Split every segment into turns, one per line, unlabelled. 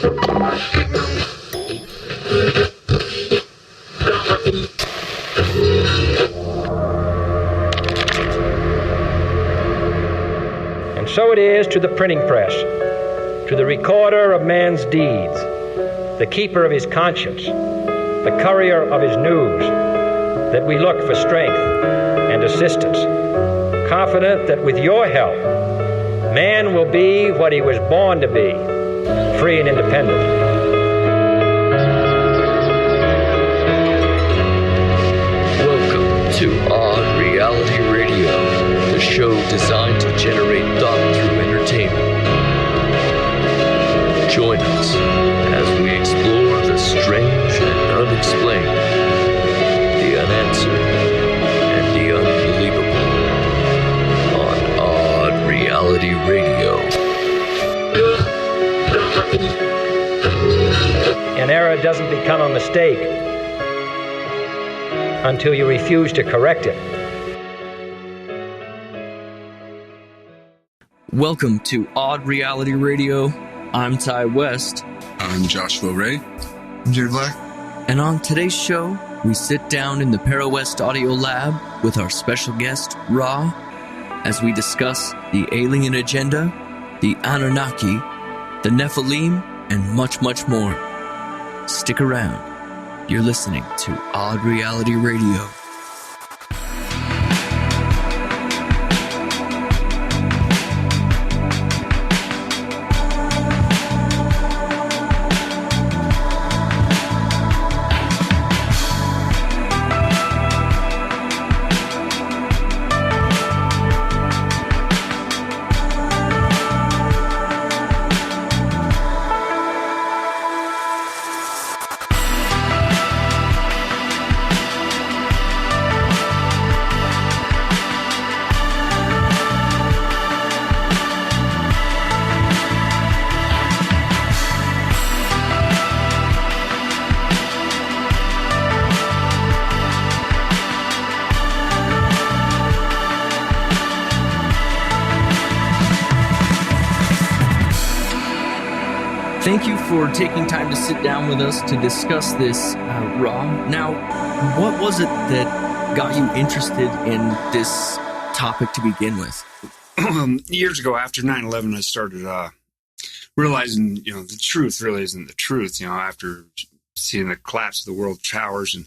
And so it is to the printing press, to the recorder of man's deeds, the keeper of his conscience, the courier of his news, that we look for strength and assistance, confident that with your help, man will be what he was born to be, free and independent.
Welcome to Odd Reality Radio, the show designed to generate thought through entertainment. Join us as we explore the strange and unexplained, the unanswered and the unbelievable on Odd Reality Radio.
An error doesn't become a mistake until you refuse to correct it.
Welcome to Odd Reality Radio. I'm Ty West.
I'm Joshua Ray. I'm Jerry Black.
And on today's show, we sit down in the Para West Audio Lab with our special guest, Ra, as we discuss the alien agenda, the Anunnaki, the Nephilim, and much, much more. Stick around. You're listening to Odd Reality Radio. Thank you for taking time to sit down with us to discuss this, Ra. Now, what was it that got you interested in this topic to begin with?
Years ago, after 9/11, I started realizing, the truth really isn't the truth, after seeing the collapse of the world towers.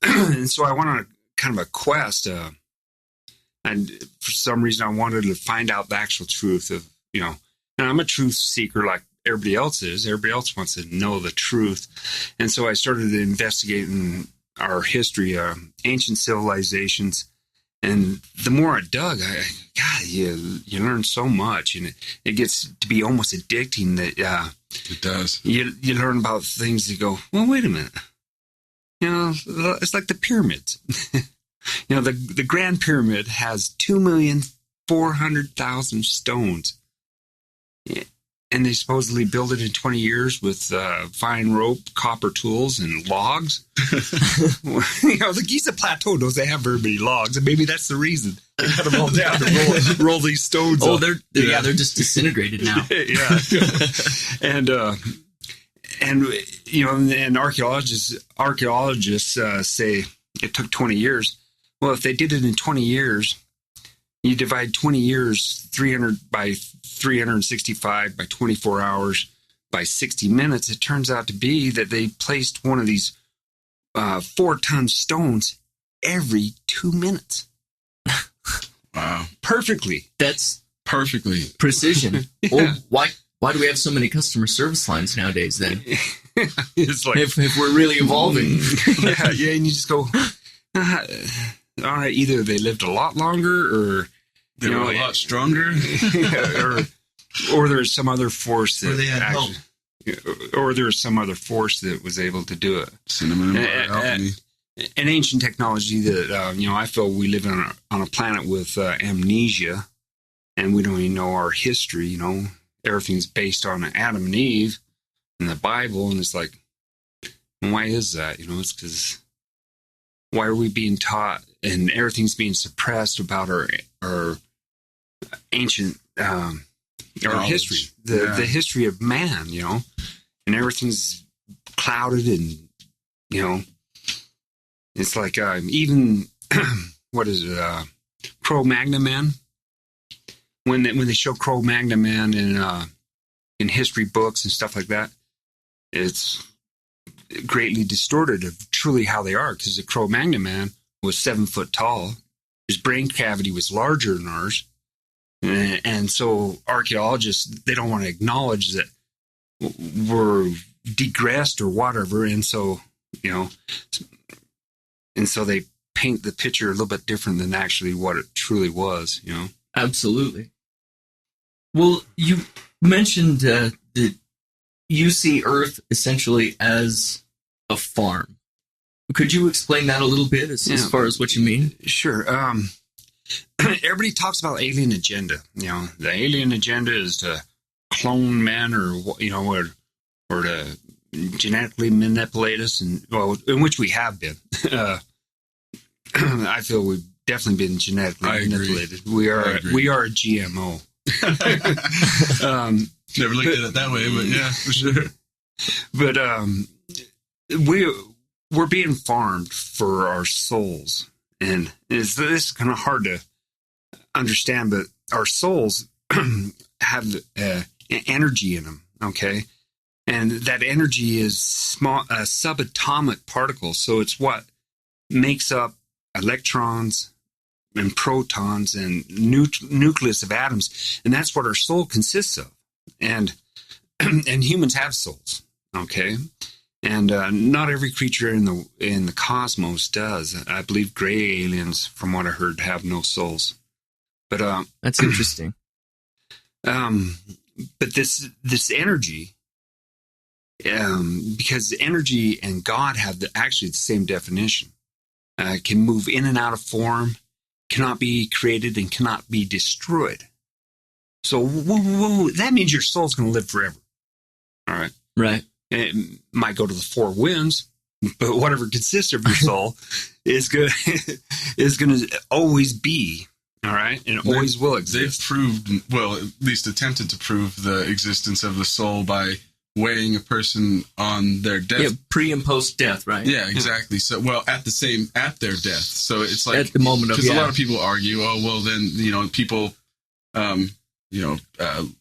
And so I went on kind of a quest, and for some reason I wanted to find out the actual truth of, and I'm a truth seeker like everybody else is. Everybody else wants to know the truth. And so I started investigating our history, ancient civilizations. And the more I dug, you learn so much. And it gets to be almost addicting that
it does.
You learn about things that go, well, wait a minute. It's like the pyramids. The Grand Pyramid has 2,400,000 stones. And they supposedly built it in 20 years with fine rope, copper tools, and logs. The Giza Plateau doesn't have very many logs, and maybe that's the reason. They cut them all down to roll these stones up.
They're just disintegrated now.
Yeah. And archaeologists say it took 20 years. Well, if they did it in 20 years, you divide 20 years, 300 by 365 by 24 hours by 60 minutes. It turns out to be that they placed one of these 4-ton stones every 2 minutes.
Wow.
Perfectly.
That's
perfectly
precision.
Yeah.
Well, why do we have so many customer service lines nowadays then?
It's like,
if we're really evolving.
yeah, and you just go, all right, either they lived a lot longer or
they were a lot stronger,
or there's some other force that
or they had help,
or there's some other force that was able to do it.
Cinnamon and alchemy.
An ancient technology that I feel we live on a planet with amnesia, and we don't even know our history. Everything's based on Adam and Eve in the Bible, and it's like, why is that? It's because why are we being taught and everything's being suppressed about our ancient our history, the history of man, and everything's clouded, and it's like even what is it? Cro-Magnon Man. When they show Cro-Magnon Man in history books and stuff like that, it's greatly distorted of truly how they are, because the Cro-Magnon Man was 7 foot tall. His brain cavity was larger than ours. And so archaeologists, they don't want to acknowledge that we're degressed or whatever. And so, they paint the picture a little bit different than actually what it truly was,
Absolutely. Well, you mentioned that you see Earth essentially as a farm. Could you explain that a little bit as far as what you mean?
Sure. Everybody talks about alien agenda. The alien agenda is to clone men or to genetically manipulate us, and in which we have been. I feel we've definitely been genetically manipulated. We are a GMO.
Never looked at it that way, but yeah, for sure.
But we're being farmed for our souls, and this is kind of hard to understand. But our souls have energy in them, okay, and that energy is small, subatomic particles. So it's what makes up electrons and protons and nucleus of atoms, and that's what our soul consists of. And humans have souls, okay, and not every creature in the cosmos does. I believe gray aliens, from what I heard, have no souls. But
that's interesting.
But this energy, because energy and God have actually the same definition, can move in and out of form, cannot be created, and cannot be destroyed. So that means your soul's going to live forever. All right.
Right.
It might go to the four winds, but whatever consists of your soul is going to always be. All right. And it always will exist.
They've proved, well, at least attempted to prove the existence of the soul by weighing a person on their death.
Yeah, pre and post death, right?
Yeah, exactly. So, well, at their death. So it's like,
at the moment of,
because a lot of people argue, oh, well, then, people,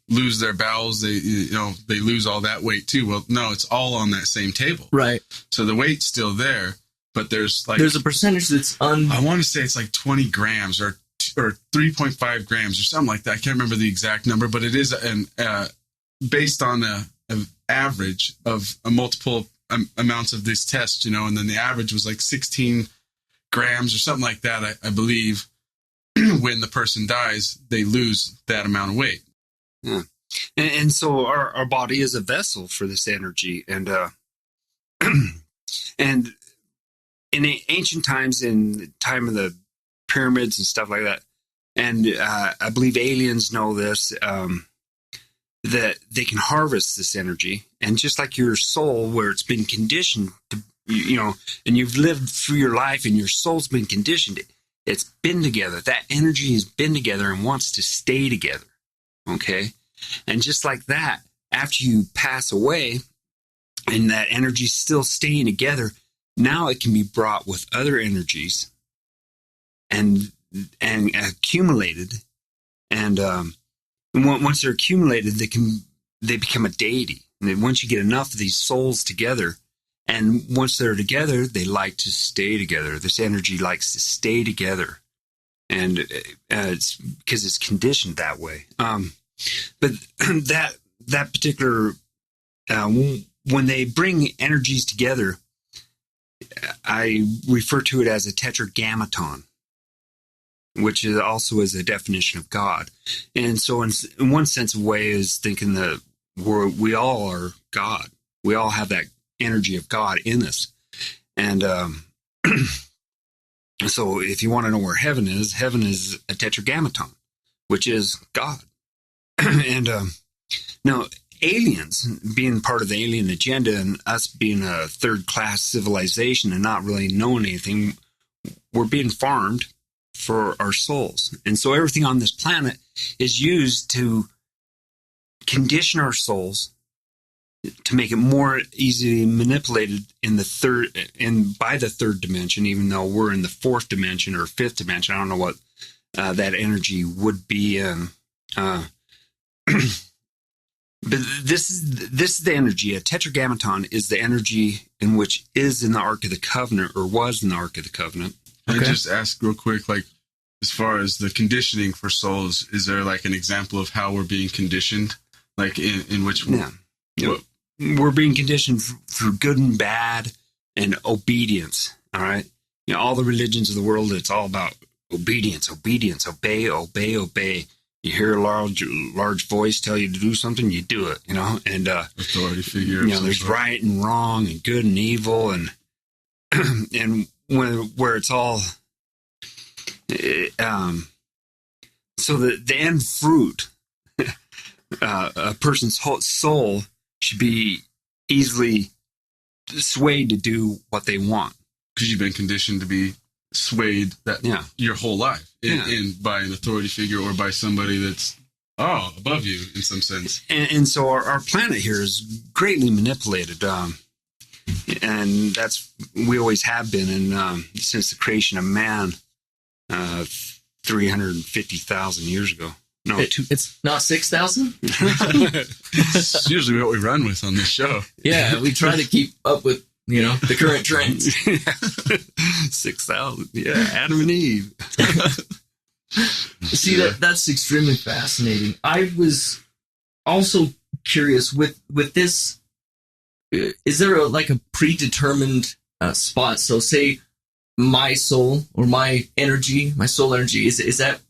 lose their bowels. They lose all that weight too. Well, no, it's all on that same table.
Right.
So the weight's still there, but there's
a percentage that's
I want to say it's like 20 grams or 3.5 grams or something like that. I can't remember the exact number, but it is based on an average of a multiple amounts of this test, and then the average was like 16 grams or something like that, I believe. When the person dies, they lose that amount of weight.
Yeah. And so our body is a vessel for this energy. And and in ancient times, in the time of the pyramids and stuff like that, and I believe aliens know this, that they can harvest this energy. And just like your soul, where it's been conditioned to, and you've lived through your life and your soul's been conditioned, it's been together. That energy has been together and wants to stay together. Okay? And just like that, after you pass away and that energy's still staying together, now it can be brought with other energies and accumulated. And once they're accumulated, they become a deity. And then once you get enough of these souls together, and once they're together, they like to stay together. This energy likes to stay together. And it's because it's conditioned that way. But that particular, when they bring energies together, I refer to it as a Tetragrammaton, which is also is a definition of God. And so in one sense of way is thinking that we all are God. We all have that energy of God in us. And so if you want to know where heaven is a Tetragrammaton, which is God. And now aliens, being part of the alien agenda and us being a third-class civilization and not really knowing anything, we're being farmed for our souls. And so everything on this planet is used to condition our souls to make it more easily manipulated by the third dimension, even though we're in the fourth dimension or fifth dimension. I don't know what that energy would be. But this is the energy. A Tetragrammaton is the energy in which is in the Ark of the Covenant, or was in the Ark of the Covenant.
Can I just ask real quick, like, as far as the conditioning for souls, is there like an example of how we're being conditioned? Like in which way?
Yeah. We're being conditioned through good and bad and obedience. All right. All the religions of the world, it's all about obedience, obey. You hear a large voice tell you to do something, you do it, and
authority figure.
There's right and wrong and good and evil, and and where it's all so the end fruit, a person's whole soul should be easily swayed to do what they want,
because you've been conditioned to be swayed your whole life in by an authority figure or by somebody that's above you in some sense.
And so our planet here is greatly manipulated, and we always have been, and since the creation of man 350,000 years ago. No,
it's not 6,000?
It's usually what we run with on this show.
Yeah, we try to keep up with the current trends.
6,000. Yeah, Adam and Eve.
See, that's extremely fascinating. I was also curious with this. Is there a predetermined spot? So, say my soul or my soul energy, is that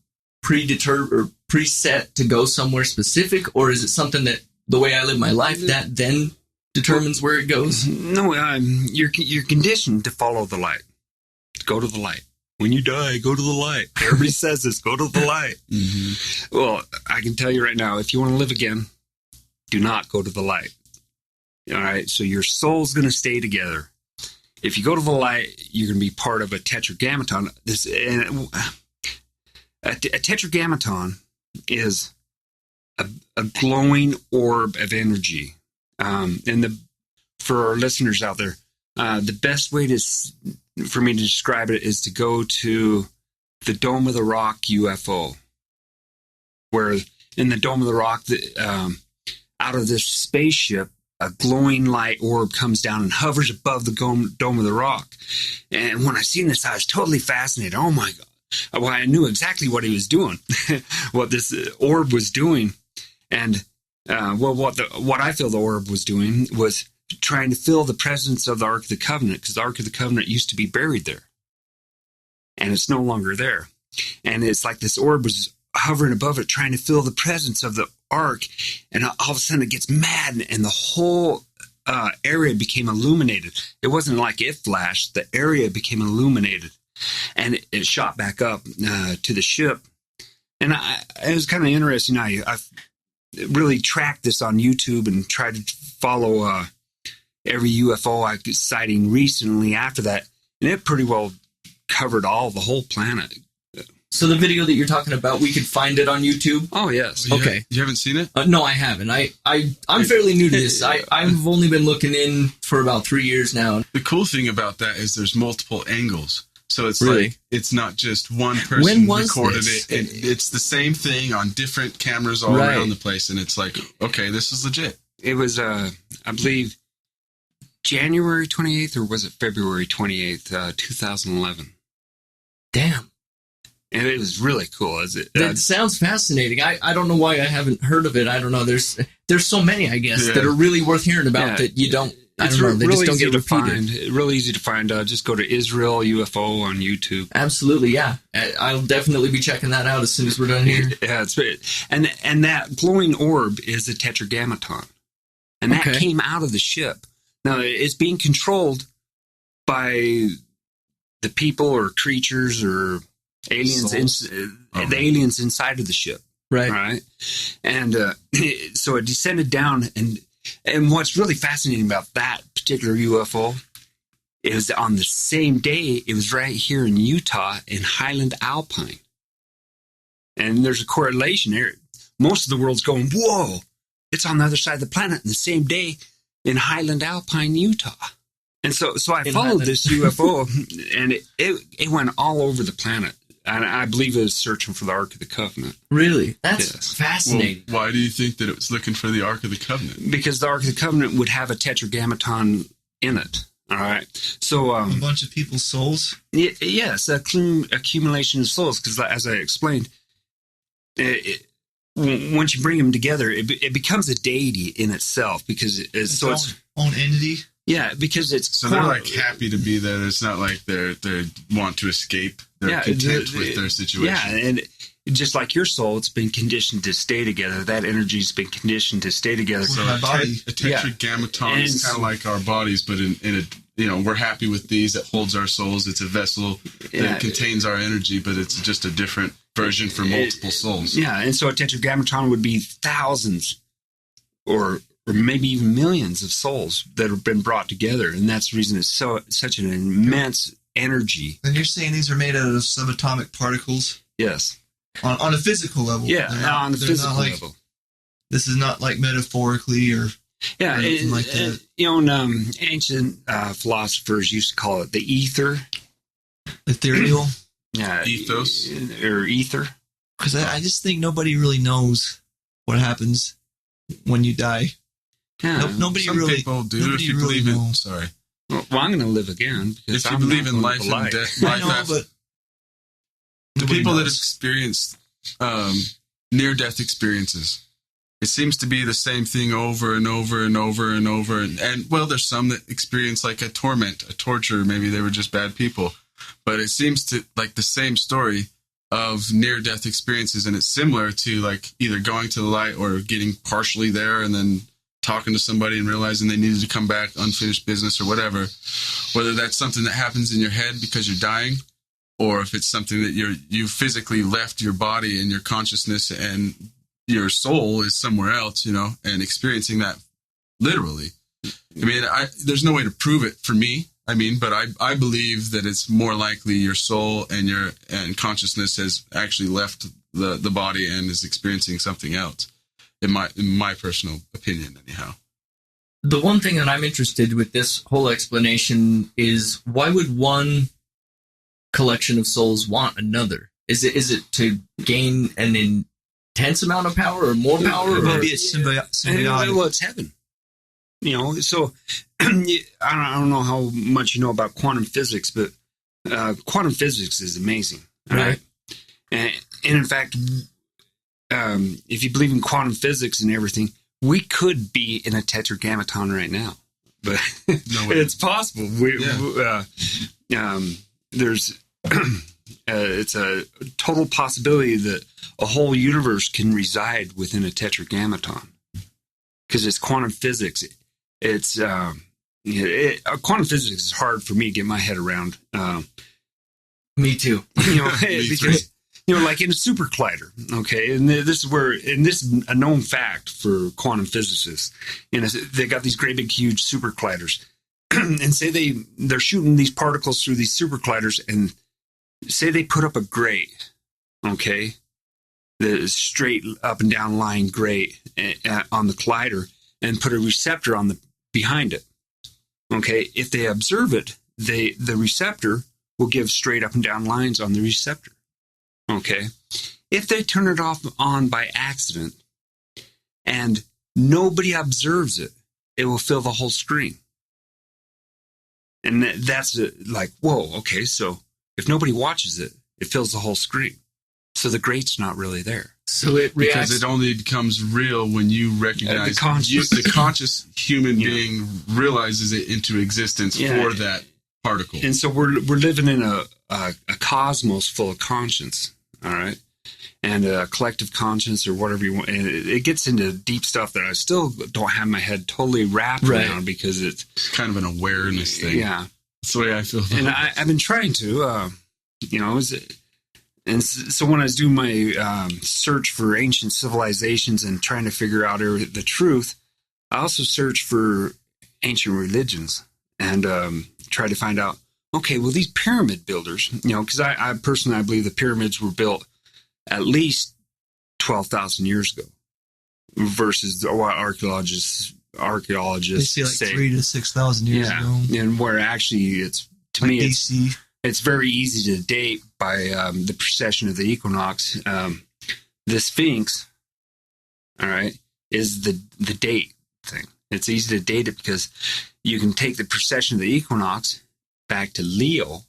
predetermined or preset to go somewhere specific, or is it something that the way I live my life that then determines where it goes?
No, you're conditioned to follow the light. Go to the light. When you die, go to the light. Everybody says this, go to the light. Mm-hmm. Well, I can tell you right now, if you want to live again, do not go to the light. All right? So your soul's going to stay together. If you go to the light, you're going to be part of a Tetragrammaton. A Tetragrammaton is a glowing orb of energy. For our listeners out there, the best way for me to describe it is to go to the Dome of the Rock UFO, where in the Dome of the Rock, out of this spaceship, a glowing light orb comes down and hovers above the Dome of the Rock. And when I seen this, I was totally fascinated. Oh my God. Well, I knew exactly what he was doing, what this orb was doing. And what I feel the orb was doing was trying to fill the presence of the Ark of the Covenant, because the Ark of the Covenant used to be buried there, and it's no longer there. And it's like this orb was hovering above it, trying to fill the presence of the Ark, and all of a sudden it gets mad, and the whole area became illuminated. It wasn't like it flashed; the area became illuminated, and it shot back up to the ship. And it was kind of interesting. I've really tracked this on YouTube and tried to follow every UFO sighting recently after that, and it pretty well covered the whole planet.
So the video that you're talking about, we could find it on YouTube?
Oh, yes.
Okay.
You haven't seen it?
No, I haven't. I'm fairly new to this. I've only been looking in for about 3 years now.
The cool thing about that is there's multiple angles. So it's
really?
Like, it's not just one person recorded it. It's the same thing on different cameras all around the place. And it's like, okay, this is legit.
It was, I believe, January 28th, or was it February 28th, 2011?
Damn.
And it was really cool.
That sounds fascinating. I don't know why I haven't heard of it. I don't know. There's so many, I guess, that are really worth hearing about that you don't. I don't know. They just don't get repeated.
Really easy to find. Just go to Israel UFO on YouTube.
Absolutely, yeah. I'll definitely be checking that out as soon as we're done here.
Yeah, it's and that glowing orb is a Tetragrammaton, and that came out of the ship. Now it's being controlled by the people or creatures or aliens, the aliens inside of the ship. Right. And so it descended down, and what's really fascinating about that particular UFO is on the same day, it was right here in Utah in Highland Alpine. And there's a correlation there. Most of the world's going, whoa, it's on the other side of the planet. And the same day, in Highland Alpine, Utah. And so I followed this UFO, and it went all over the planet. And I believe it was searching for the Ark of the Covenant.
Really? That's fascinating.
Well, why do you think that it was looking for the Ark of the Covenant?
Because the Ark of the Covenant would have a Tetragrammaton in it. All right. So
a bunch of people's souls?
Yes, accumulation of souls. Because as I explained, once you bring them together, it becomes a deity in itself. Because it's
own entity?
Yeah, because it's...
So they're like happy to be there. It's not like they want to escape. They're content with their situation.
Yeah, and just like your soul, it's been conditioned to stay together. That energy's been conditioned to stay together.
So a Tetragrammaton is kind of like our bodies, but in a, we're happy with these. It holds our souls. It's a vessel that contains our energy, but it's just a different version for multiple souls.
Yeah, and so a Tetragrammaton would be thousands or maybe even millions of souls that have been brought together, and that's the reason it's such an immense energy.
And you're saying these are made out of subatomic particles?
Yes.
On a physical level?
Yeah, on the physical level. This
is not like metaphorically or anything like that?
Ancient philosophers used to call it the ether.
Ethereal?
Yeah.
Ethos?
Or ether.
Because I just think nobody really knows what happens when you die.
Yeah.
Nobody
Some
really
people do.
Nobody
if you
really
believe
knows.
Sorry.
Well, I'm going to live again.
If you believe in life and death,
but
the people that have experienced near-death experiences, it seems to be the same thing over and over and over and over. And well, there's some that experience like a torture. Maybe they were just bad people. But it seems to like the same story of near-death experiences, and it's similar to like either going to the light or getting partially there and then talking to somebody and realizing they needed to come back, unfinished business or whatever. Whether that's something that happens in your head because you're dying, or if it's something that you physically left your body and your consciousness and your soul is somewhere else, and experiencing that literally. I mean, there's no way to prove it for me. But I believe that it's more likely your soul and consciousness has actually left the body and is experiencing something else. In my personal opinion, anyhow.
The one thing that I'm interested with this whole explanation is why would one collection of souls want another? Is it to gain an intense amount of power or more power?
Maybe it's symbiotic.
Well, it's heaven. So I don't know how much you know about quantum physics, but quantum physics is amazing.
Right.
And in fact, if you believe in quantum physics and everything, we could be in a Tetragrammaton right now. But it's possible. There's it's a total possibility that a whole universe can reside within a Tetragrammaton because it's quantum physics. It's quantum physics is hard for me to get my head around.
Me too.
Because like in a super collider, okay, and this is a known fact for quantum physicists. They got these great big huge super colliders, and say they're shooting these particles through these super colliders, and say they put up a grate, okay, the straight up and down line grate on the collider, and put a receptor behind it. Okay, if they observe it, the receptor will give straight up and down lines on the receptor. Okay, if they turn it on by accident and nobody observes it, it will fill the whole screen. And that's like, whoa, okay, so if nobody watches it, it fills the whole screen. So the grate's not really there.
So it reacts.
Because it only becomes real when you recognize the conscious human being realizes it into existence for that particle.
And so we're living in a cosmos full of conscience, all right? And a collective conscience or whatever you want. And it gets into deep stuff that I still don't have my head totally wrapped around because it's
kind of an awareness thing.
Yeah.
That's the way I feel.
And I've been trying to, and so when I was doing my search for ancient civilizations and trying to figure out the truth, I also searched for ancient religions and tried to find out, okay, well, these pyramid builders, because I personally, I believe the pyramids were built at least 12,000 years ago versus what archaeologists archaeologists
They say like 3,000 to 6,000 years ago.
And where actually it's, to
like
me,
BC.
it's very easy to date by the precession of the equinox. The Sphinx, all right, is the date thing. It's easy to date it because you can take the precession of the equinox back to Leo,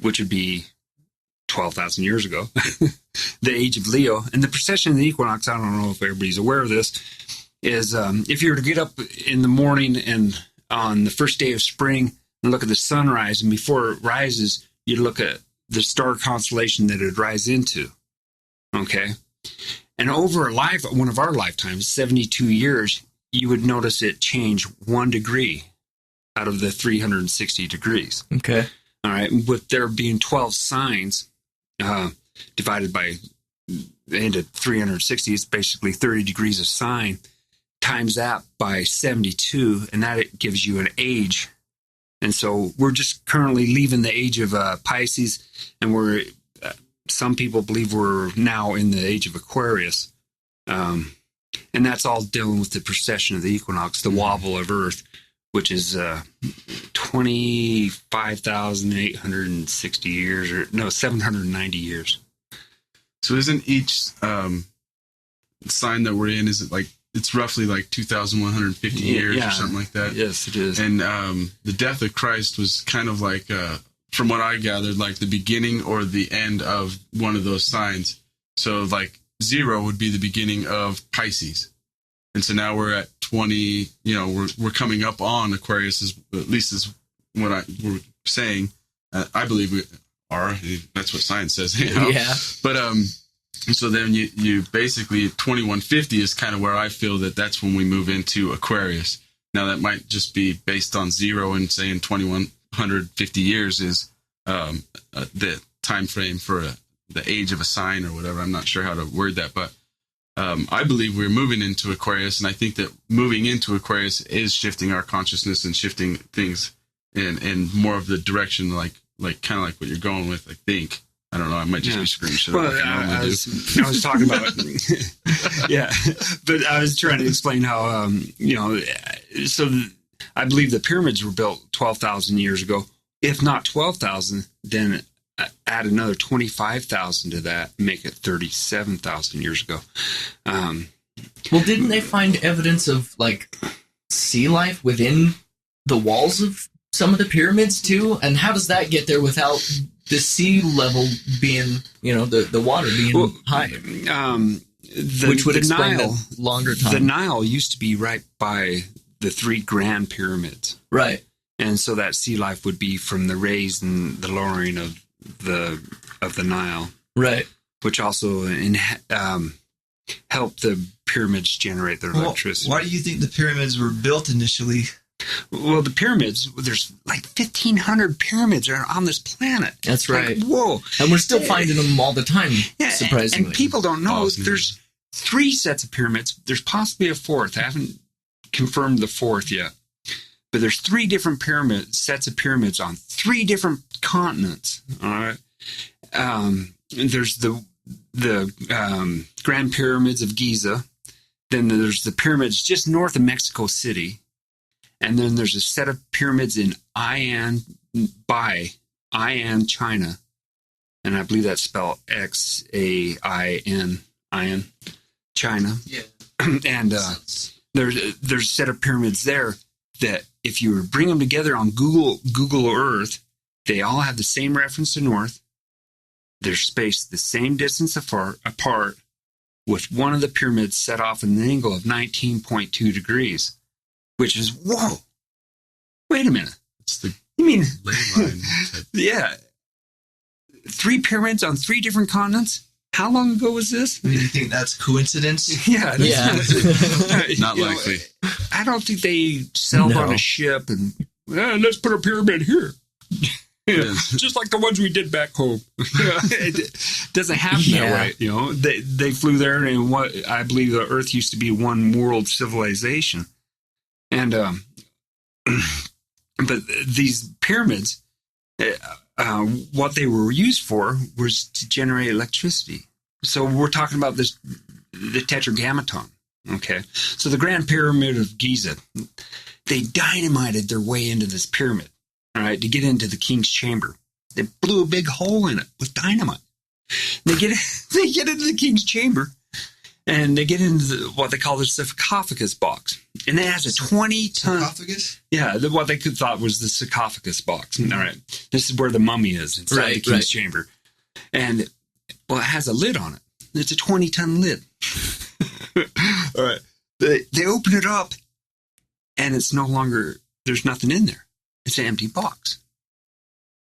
which would be 12,000 years ago, the age of Leo. And the precession of the equinox, I don't know if everybody's aware of this, is if you were to get up in the morning and on the first day of spring and look at the sunrise, and before it rises, you look at the star constellation that it rise into. Okay? And over one of our lifetimes, 72 years, you would notice it change 1 degree out of the 360 degrees.
Okay.
All right. With there being 12 signs divided by into 360, it's basically 30 degrees of sign. Times that by 72, and that gives you an age. And so we're just currently leaving the age of Pisces, and some people believe we're now in the age of Aquarius. And that's all dealing with the precession of the equinox, the wobble of Earth, which is 25,860 years, 790 years.
So isn't each sign that we're in, is it like, it's roughly like 2,150 years or something like that?
Yes, it is.
And the death of Christ was kind of like, from what I gathered, like the beginning or the end of one of those signs. So like 0 would be the beginning of Pisces. And so now we're at 20, we're coming up on Aquarius, at least is what we're saying. I believe we are. That's what science says.
Yeah.
But so then you basically 2150 is kind of where I feel that's when we move into Aquarius. Now that might just be based on 0 and saying 2150 years is the time frame for the age of a sign or whatever. I'm not sure how to word that, but I believe we're moving into Aquarius, and I think that moving into Aquarius is shifting our consciousness and shifting things in more of the direction like kind of like what you're going with, I think. I don't know. I might just be screwing shit up.
Well, I was talking about yeah, but I was trying to explain how I believe the pyramids were built 12,000 years ago. If not 12,000, then add another 25,000 to that, make it 37,000 years ago.
Well, didn't they find evidence of like sea life within the walls of some of the pyramids too? And how does that get there without the sea level being, the water being high? Which would explain the longer time.
The Nile used to be right by the 3 grand pyramids.
Right.
And so that sea life would be from the raise and the lowering of the Nile.
Right.
Which also helped the pyramids generate their electricity.
Why do you think the pyramids were built initially?
Well, the pyramids, there's like 1,500 pyramids are on this planet.
That's right.
Like, whoa.
And we're still finding them all the time, surprisingly.
And people don't know there's 3 sets of pyramids. There's possibly a 4th. I haven't confirmed the 4th yet. But there's 3 different sets of pyramids on 3 different continents. All right. There's the Grand Pyramids of Giza. Then there's the pyramids just north of Mexico City. And then there's a set of pyramids in China. And I believe that's spelled Xain, China.
Yeah.
And there's a set of pyramids there that if you were to bring them together on Google Earth, they all have the same reference to north. They're spaced the same distance apart, with one of the pyramids set off at an angle of 19.2 degrees, which is, whoa, wait a minute. You mean,
ley line type.
Yeah, 3 pyramids on 3 different continents? How long ago was this?
Do you think that's coincidence?
Yeah.
Not likely.
I don't think they sailed on a ship and let's put a pyramid here. Just like the ones we did back home. It doesn't happen that way. They flew there, and what I believe the Earth used to be one world civilization. And but these pyramids, what they were used for was to generate electricity. So we're talking about the Tetragrammaton. Okay, so the Grand Pyramid of Giza, they dynamited their way into this pyramid, all right, to get into the king's chamber. They blew a big hole in it with dynamite. They get into the king's chamber, and they get into what they call the sarcophagus box, and it has a 20-ton
sarcophagus.
Yeah, what they thought was the sarcophagus box. All right, this is where the mummy is inside the king's chamber, and well, it has a lid on it. It's a 20-ton lid. All right, they open it up, and it's no longer. There's nothing in there. It's an empty box.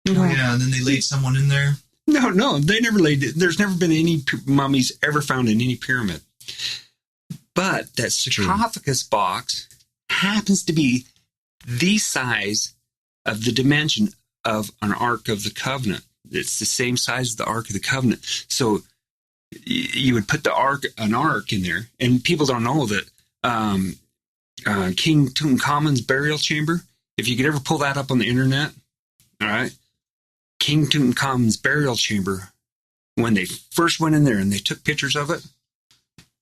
Oh yeah, and then they laid someone in there.
No, they never laid it. There's never been any mummies ever found in any pyramid. But that sarcophagus box happens to be the size of the dimension of an Ark of the Covenant. It's the same size as the Ark of the Covenant. So you would put an ark in there, and people don't know that King Tutankhamun's burial chamber, if you could ever pull that up on the internet, all right, King Tutankhamun's burial chamber, when they first went in there and they took pictures of it,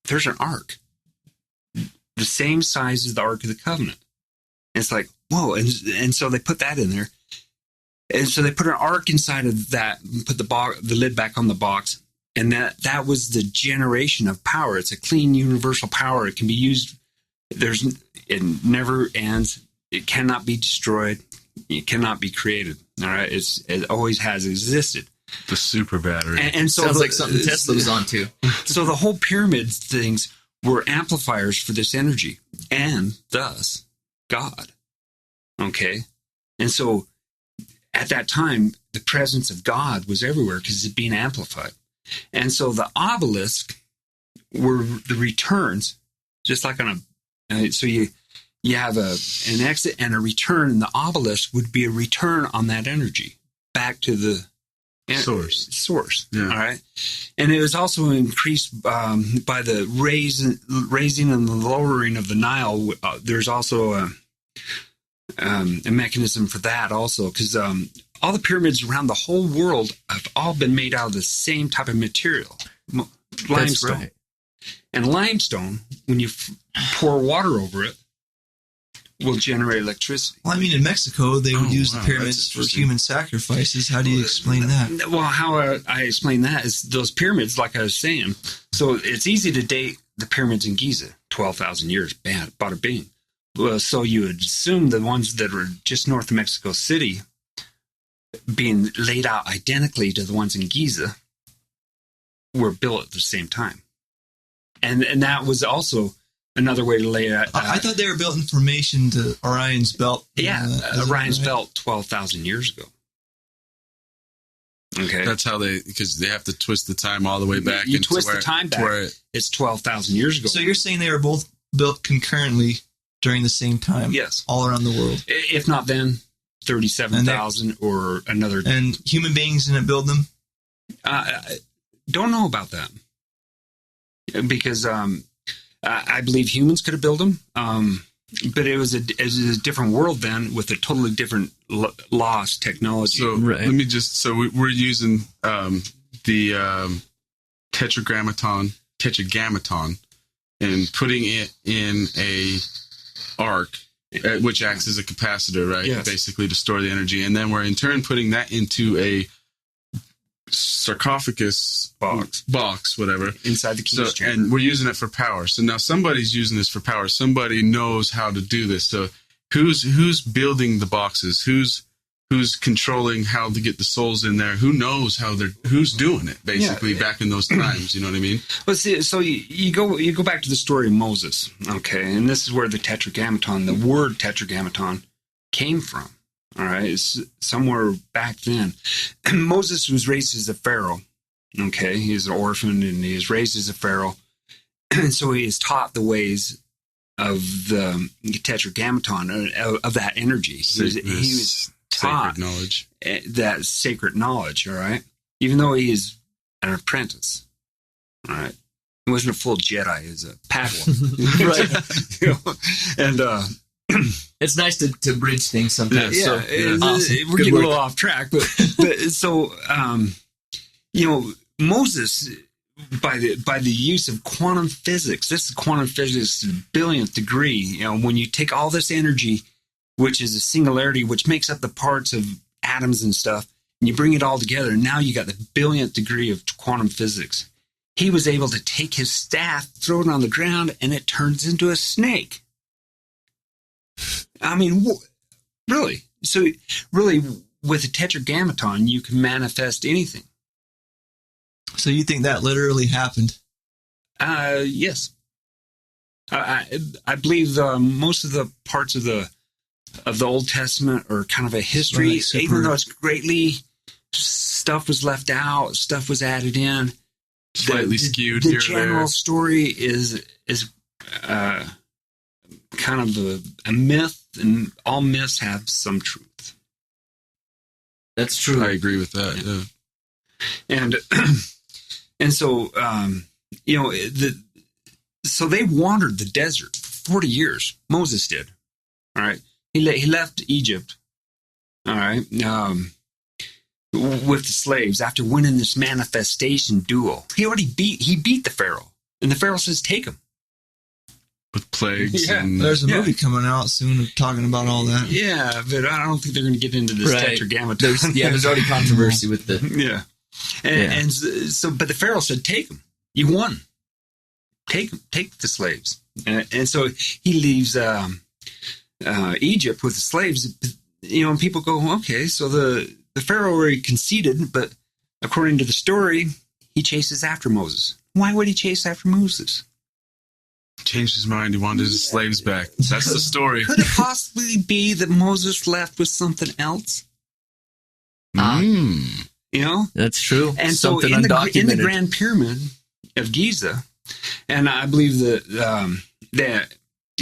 there's an ark the same size as the Ark of the Covenant. And it's like, whoa. And so they put that in there. And so they put an ark inside of that and put the lid back on the box. And that was the generation of power. It's a clean universal power. It can be used. It never ends. It cannot be destroyed. It cannot be created. All right. It always has existed.
The super battery.
And so
sounds like something Tesla was on to.
So the whole pyramid things were amplifiers for this energy, and thus God. Okay? And so at that time, the presence of God was everywhere because it's being amplified. And so the obelisk were the returns, just like on so you have an exit and a return, and the obelisk would be a return on that energy back to the source. Yeah. All right. And it was also increased by the raising and the lowering of the Nile. There's also a mechanism for that also, because all the pyramids around the whole world have all been made out of the same type of material, limestone.
That's right.
And limestone, when you pour water over it, will generate electricity.
Well, I mean, in Mexico, they would use the pyramids for human sacrifices. How do you explain that?
Well, how I explain that is those pyramids, like I was saying. So it's easy to date the pyramids in Giza, 12,000 years, bada bing. Well, so you would assume the ones that were just north of Mexico City being laid out identically to the ones in Giza were built at the same time. And that was also another way to lay it out.
I thought they were built in formation to Orion's belt.
Yeah, Orion's belt 12,000 years ago. Okay.
That's how because they have to twist the time all the way back.
You twist the time back. It's 12,000 years ago.
So you're saying they were both built concurrently during the same time?
Yes.
All around the world?
If not then, 37,000 or another.
And human beings didn't build them?
Don't know about that. Because I believe humans could have built them, but it was a different world then with a totally different lost technology.
So let me we're using the Tetragrammaton, and putting it in a arc, which acts as a capacitor, right?
Yes.
Basically to store the energy. And then we're in turn putting that into a sarcophagus box, whatever,
inside the king's chamber.
And we're using it for power. So now somebody's using this for power. Somebody knows how to do this. So who's building the boxes? Who's controlling how to get the souls in there? Who knows who's doing it? Basically, back in those times, you know what I mean?
Well, see, so you go back to the story of Moses, okay, and this is where the Tetragrammaton, the word Tetragrammaton, came from. All right, it's somewhere back then. Moses was raised as a pharaoh. Okay, he's an orphan and he is raised as a pharaoh, and so he is taught the ways of the Tetragrammaton, of that energy. He was taught
sacred knowledge.
That sacred knowledge. All right, even though he is an apprentice. All right, he wasn't a full Jedi; he was a Padawan.
Right,
and.
It's nice to bridge things sometimes.
Yeah,
awesome.
We're getting a little off track, but so Moses by the use of quantum physics. This is quantum physics to the billionth degree. You know, when you take all this energy, which is a singularity, which makes up the parts of atoms and stuff, and you bring it all together, now you got the billionth degree of quantum physics. He was able to take his staff, throw it on the ground, and it turns into a snake. I mean, really? So, really, with the Tetragrammaton, you can manifest anything.
So you think that literally happened?
Yes. I believe most of the parts of the Old Testament are kind of a history, even though it's greatly stuff was left out, stuff was added in.
Slightly skewed
the
here. The
general story is kind of a myth, and all myths have some truth.
That's true.
I agree with that. Yeah.
And so you know, so they wandered the desert for 40 years. Moses did. All right, he left Egypt. All right, with the slaves after winning this manifestation duel. He beat the Pharaoh, and the Pharaoh says, "Take him."
With plagues.
Yeah.
And
There's a movie coming out soon talking about all that.
Yeah, but I don't think they're going to get into this Tetragrammaton.
There's already controversy with the...
Yeah. And so, but the Pharaoh said, "Take them. You won. Take the slaves." And so he leaves Egypt with the slaves. You know, and people go, okay, so the Pharaoh already conceded, but according to the story, he chases after Moses. Why would he chase after Moses?
Changed his mind. He wanted his slaves back. That's the story.
Could it possibly be that Moses left with something else?
Mm.
You know?
That's true.
And
something
so in
undocumented.
the Grand Pyramid of Giza, and I believe that the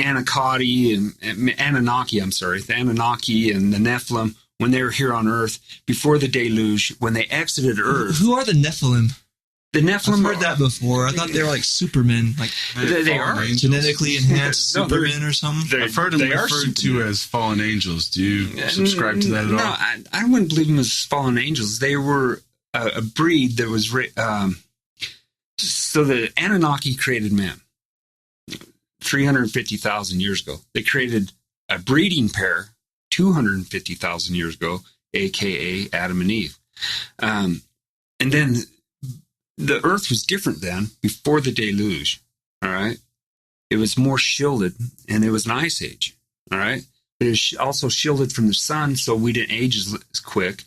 Anunnaki and the Anunnaki and the Nephilim, when they were here on Earth before the deluge, when they exited Earth.
Who are the Nephilim?
The Nephilim.
I've heard that before. I thought they were like supermen, like
they are
genetically enhanced
No,
supermen or something.
I've heard them referred to as fallen angels. Do you subscribe to that at all?
No, I wouldn't believe them as fallen angels. They were a breed that was... so the Anunnaki created man 350,000 years ago. They created a breeding pair 250,000 years ago, a.k.a. Adam and Eve. And then the Earth was different then, before the deluge, all right? It was more shielded, and it was an ice age, all right? But it was also shielded from the sun, so we didn't age as quick.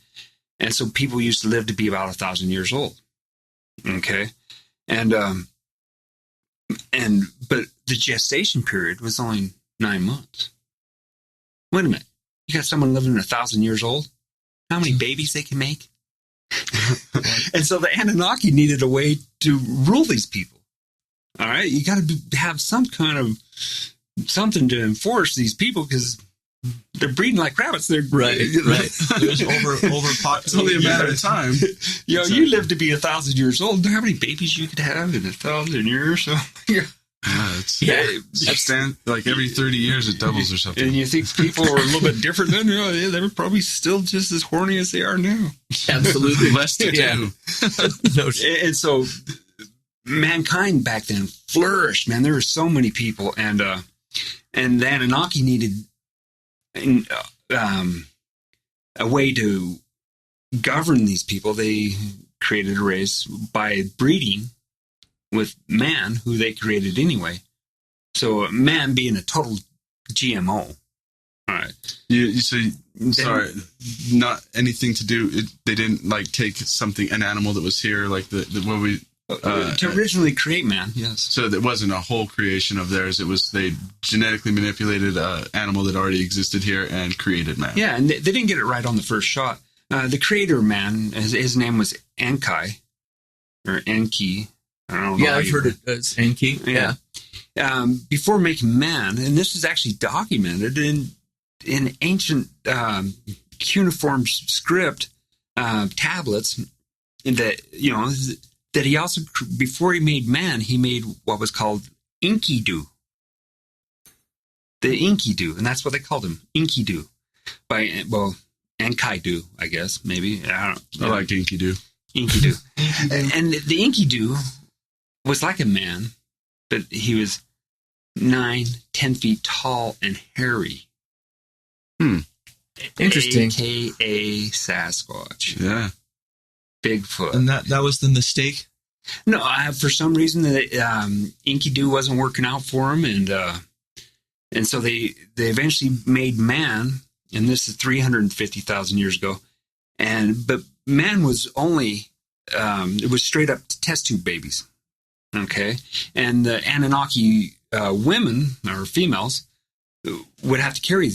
And so people used to live to be about 1,000 years old, okay? But the gestation period was only 9 months. Wait a minute. You got someone living 1,000 years old? How many babies they can make? And so the Anunnaki needed a way to rule these people. All right? You got to have some kind of something to enforce these people because they're breeding like rabbits. They're
right. There's overpopulation.
It's only a matter of time.
You live to be 1,000 years old. How many babies you could have in 1,000 years? So,
It's like every 30 years it doubles or something.
And you think people are a little bit different then? They were probably still just as horny as they are now.
Absolutely.
Less to do.
And so mankind back then flourished, man. There were so many people, and the Anunnaki needed a way to govern these people. They created a race by breeding with man, who they created anyway. So man being a total GMO. All right.
Sorry, not anything to do. They didn't like take an animal that was here, like what we
to originally create man. Yes.
So it wasn't a whole creation of theirs. It was they genetically manipulated an animal that already existed here and created man.
Yeah, and they didn't get it right on the first shot. The creator of man, his name was Enki or Enki. I don't know.
Yeah, I've heard it as Enki. Yeah.
Before making man, and this is actually documented in ancient cuneiform script tablets, that he also, before he made man, he made what was called Enkidu. The Enkidu, and that's what they called him, Enkidu. Enkidu, I guess, maybe. I like
Enkidu.
Enkidu. And the Enkidu was like a man, but he was 9-10 feet tall and hairy.
Interesting.
AKA Sasquatch.
Yeah.
Bigfoot.
And that was the mistake?
No, for some reason that Enkidu wasn't working out for him, and so they eventually made man, and this is 350,000 years ago, but man was only it was straight up test tube babies, okay, and the Anunnaki women or females would have to carry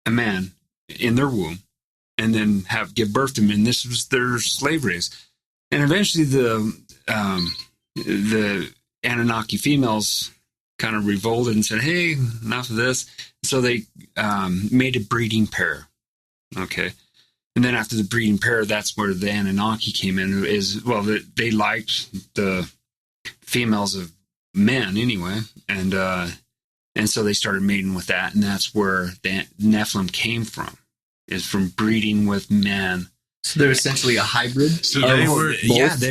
a man in their womb and then give birth to him, and this was their slave race. And eventually the Anunnaki females kind of revolted and said, hey, enough of this. So they made a breeding pair. Okay. And then after the breeding pair, that's where the Anunnaki came in. They liked the females of men anyway. And so they started mating with that. And that's where the Nephilim came from, is from breeding with men.
So they're essentially a hybrid.
So they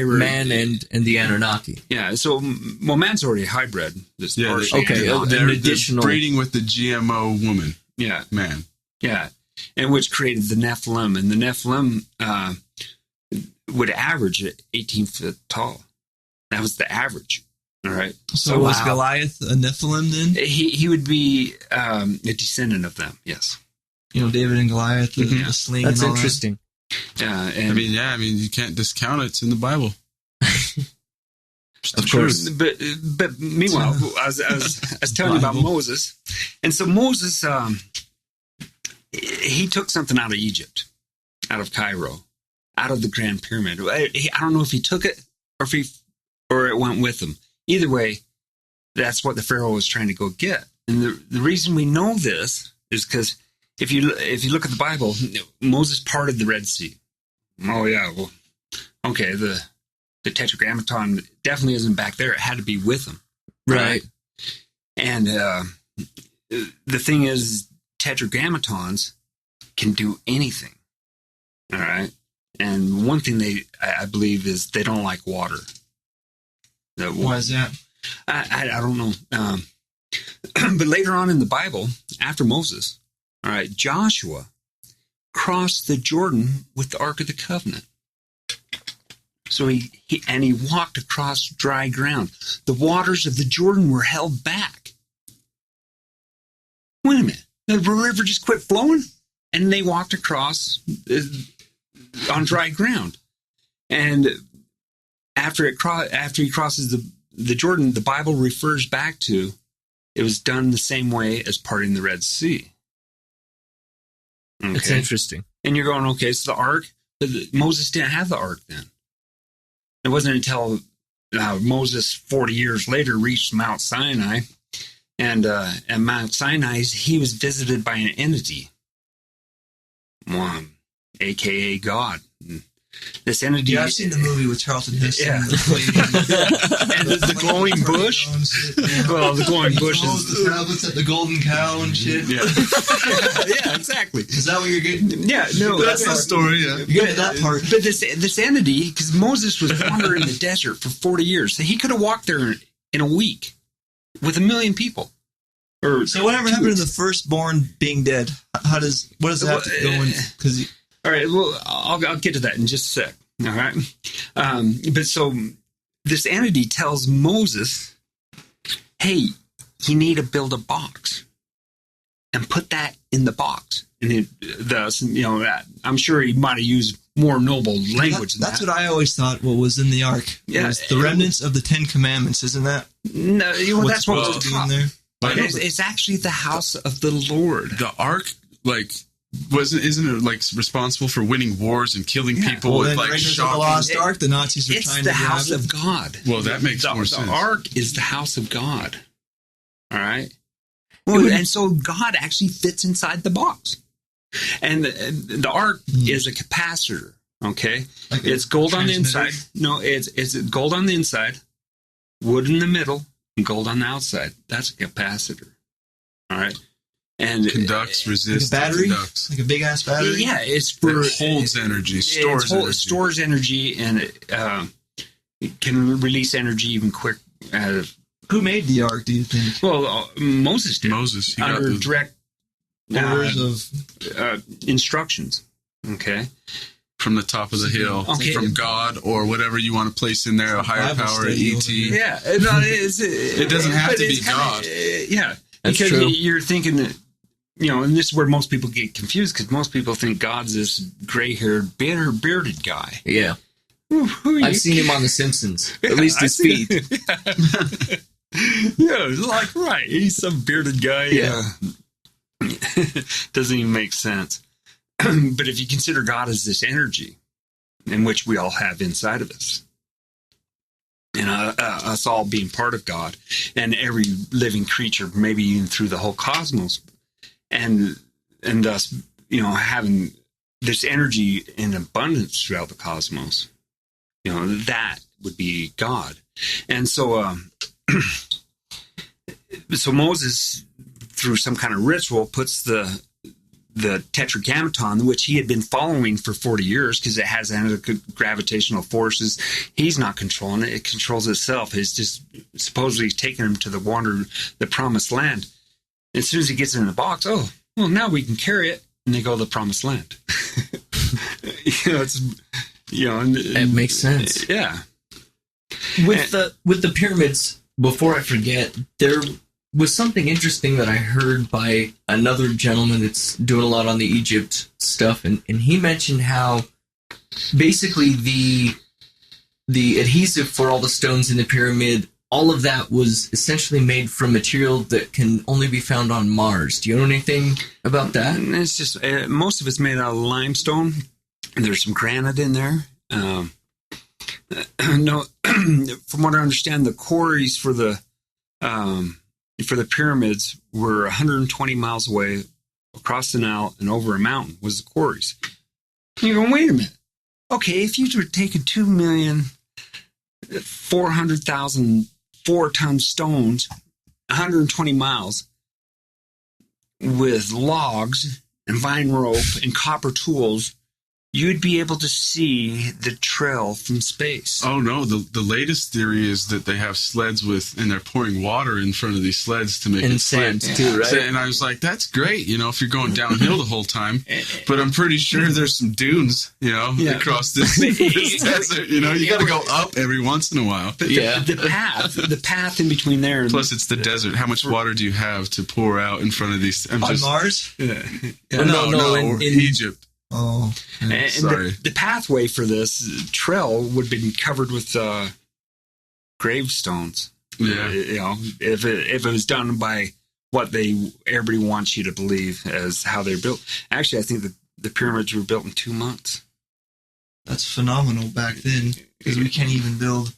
were
man and the Anunnaki.
Yeah. So, man's already a hybrid.
They're
additional
breeding with the GMO woman.
Yeah.
Man.
Yeah. And which created the Nephilim. And the Nephilim would average at 18 foot tall. That was the average. All right.
So was Goliath a Nephilim then?
He would be a descendant of them. Yes.
David and Goliath, the sling.
That's
and all
interesting.
Yeah,
I mean, you can't discount it. It's in the Bible.
Of course.
But meanwhile, I was telling you about Moses. And so Moses, he took something out of Egypt, out of Cairo, out of the Grand Pyramid. I don't know if he took it or it went with him. Either way, that's what the Pharaoh was trying to go get. And the reason we know this is because if you look at the Bible, Moses parted the Red Sea. Oh yeah, well, okay. The Tetragrammaton definitely isn't back there. It had to be with him,
right?
And the thing is, Tetragrammatons can do anything. All right. And one thing I believe is they don't like water.
Why is that?
I don't know. But later on in the Bible, after Moses, all right, Joshua crossed the Jordan with the Ark of the Covenant. So he walked across dry ground. The waters of the Jordan were held back. Wait a minute. The river just quit flowing? And they walked across on dry ground. And after he crosses the Jordan, the Bible refers back to it was done the same way as parting the Red Sea. Okay.
It's interesting.
And you're going, okay, so the ark, Moses didn't have the ark then. It wasn't until Moses, 40 years later, reached Mount Sinai. And at Mount Sinai, he was visited by an entity, a.k.a. God. This entity...
Yeah, I've seen the movie with Charlton Heston.
Yeah. And the glowing bush. Well, the glowing bush is...
the tablets at the golden cow and shit.
Yeah. Yeah, exactly.
Is that what you're getting?
Yeah, no.
That's the story, yeah.
You get that part.
But this entity, because Moses was wandering in the desert for 40 years, so he could have walked there in a week with 1 million people.
So whatever happened to the firstborn being dead? What does that have to go in? Because...
All right, well, I'll get to that in just a sec. All right, but so this entity tells Moses, "Hey, you need to build a box and put that in the box." And I'm sure he might have used more noble language.
That's what I always thought. What was in the ark?
Yeah,
was the remnants of the 10 Commandments, isn't that?
No, that's what was
doing there.
But it's actually the house of the Lord.
The ark, isn't it responsible for winning wars and killing people with shocking...
the Lost Ark, the Nazis are trying to grab it?
It's the house of God.
Well, that makes more sense.
The ark is the house of God. All right? Well, and so God actually fits inside the box. And the ark is a capacitor, okay? It's gold on the inside. No, it's gold on the inside, wood in the middle, and gold on the outside. That's a capacitor. All right? And
conducts, resists,
like a battery,
conducts.
like a big ass battery.
Yeah, it's for
it holds energy, stores energy,
and It can release energy even quick.
Who made the ark, do you think?
Well, Moses did.
Moses, he got
under
the
direct
Orders of
instructions. Okay.
from the top of the hill,
Okay.
from God or whatever you want to place in there, a higher
Bible
power,
study
ET.
over there.
Yeah,
It doesn't have
but
to
it's
be
kinda,
God.
Yeah,
That's
because
true.
you're thinking that, and this is where most people get confused, because most people think God's this gray-haired, bearded guy.
Yeah.
Who are
I've
you?
seven him on The Simpsons. At least his feet.
Yeah, like, right. He's some bearded guy.
Yeah.
Doesn't even make sense. But if you consider God as this energy in which we all have inside of us, and us all being part of God, and every living creature, maybe even through the whole cosmos, and us, having this energy in abundance throughout the cosmos, that would be God. And so, so Moses, through some kind of ritual, puts the Tetragrammaton, which he had been following for 40 years because it has gravitational forces. He's not controlling it. It controls itself. It's just supposedly taking him to the promised land. As soon as he gets it in the box, now we can carry it. And they go to the promised land.
It makes sense.
Yeah.
With the pyramids, before I forget, there was something interesting that I heard by another gentleman that's doing a lot on the Egypt stuff, and he mentioned how basically the adhesive for all the stones in the pyramid, all of that was essentially made from material that can only be found on Mars. Do you know anything about that?
And it's just most of it's made out of limestone. There's some granite in there. No, from what I understand, the quarries for the pyramids were 120 miles away, across the Nile and over a mountain was the quarries. And you're going, wait a minute. Okay, if you were taking 2,400,000 4-ton stones, 120 miles, with logs and vine rope and copper tools, you'd be able to see the trail from space.
Oh no, the latest theory is that they have sleds and they're pouring water in front of these sleds to make
And
it
sand
sled.
too, right?
And I was like, that's great, if you're going downhill the whole time. But I'm pretty sure there's some dunes, across this desert. You got to go up every once in a while.
But the path in between there.
Plus, it's the desert. How much water do you have to pour out in front of these?
on Mars?
No,
in
Egypt.
Oh,
And
sorry.
the pathway for this trail would have been covered with gravestones.
Yeah.
If it was done by what everybody wants you to believe as how they're built. Actually, I think the pyramids were built in 2 months.
that's phenomenal back then, because we can't even build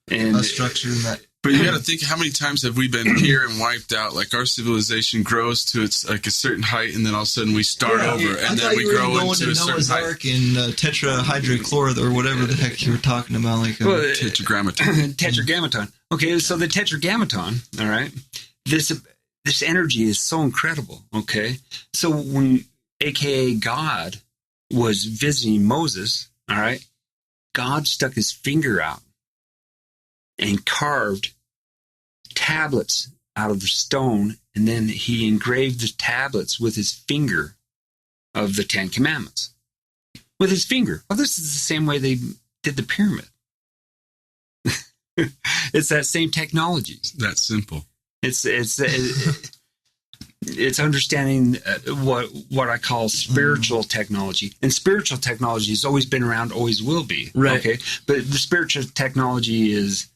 a structure in that.
But you got to think, how many times have we been here and wiped out? Like, our civilization grows to its like a certain height, and then all of a sudden we start over, and then we grow into a certain
Noah's
height.
Ark and tetrahydrochloride or whatever the heck you were talking about,
Tetragrammaton.
Tetragrammaton. Okay, so the Tetragrammaton, all right, this energy is so incredible, okay? So when a.k.a. God was visiting Moses, all right, God stuck his finger out and carved tablets out of the stone, and then he engraved the tablets with his finger of the 10 Commandments. With his finger. Well, this is the same way they did the pyramid. It's that same technology.
That simple.
It's understanding what I call spiritual technology. And spiritual technology has always been around, always will be.
Right.
Okay. But the spiritual technology is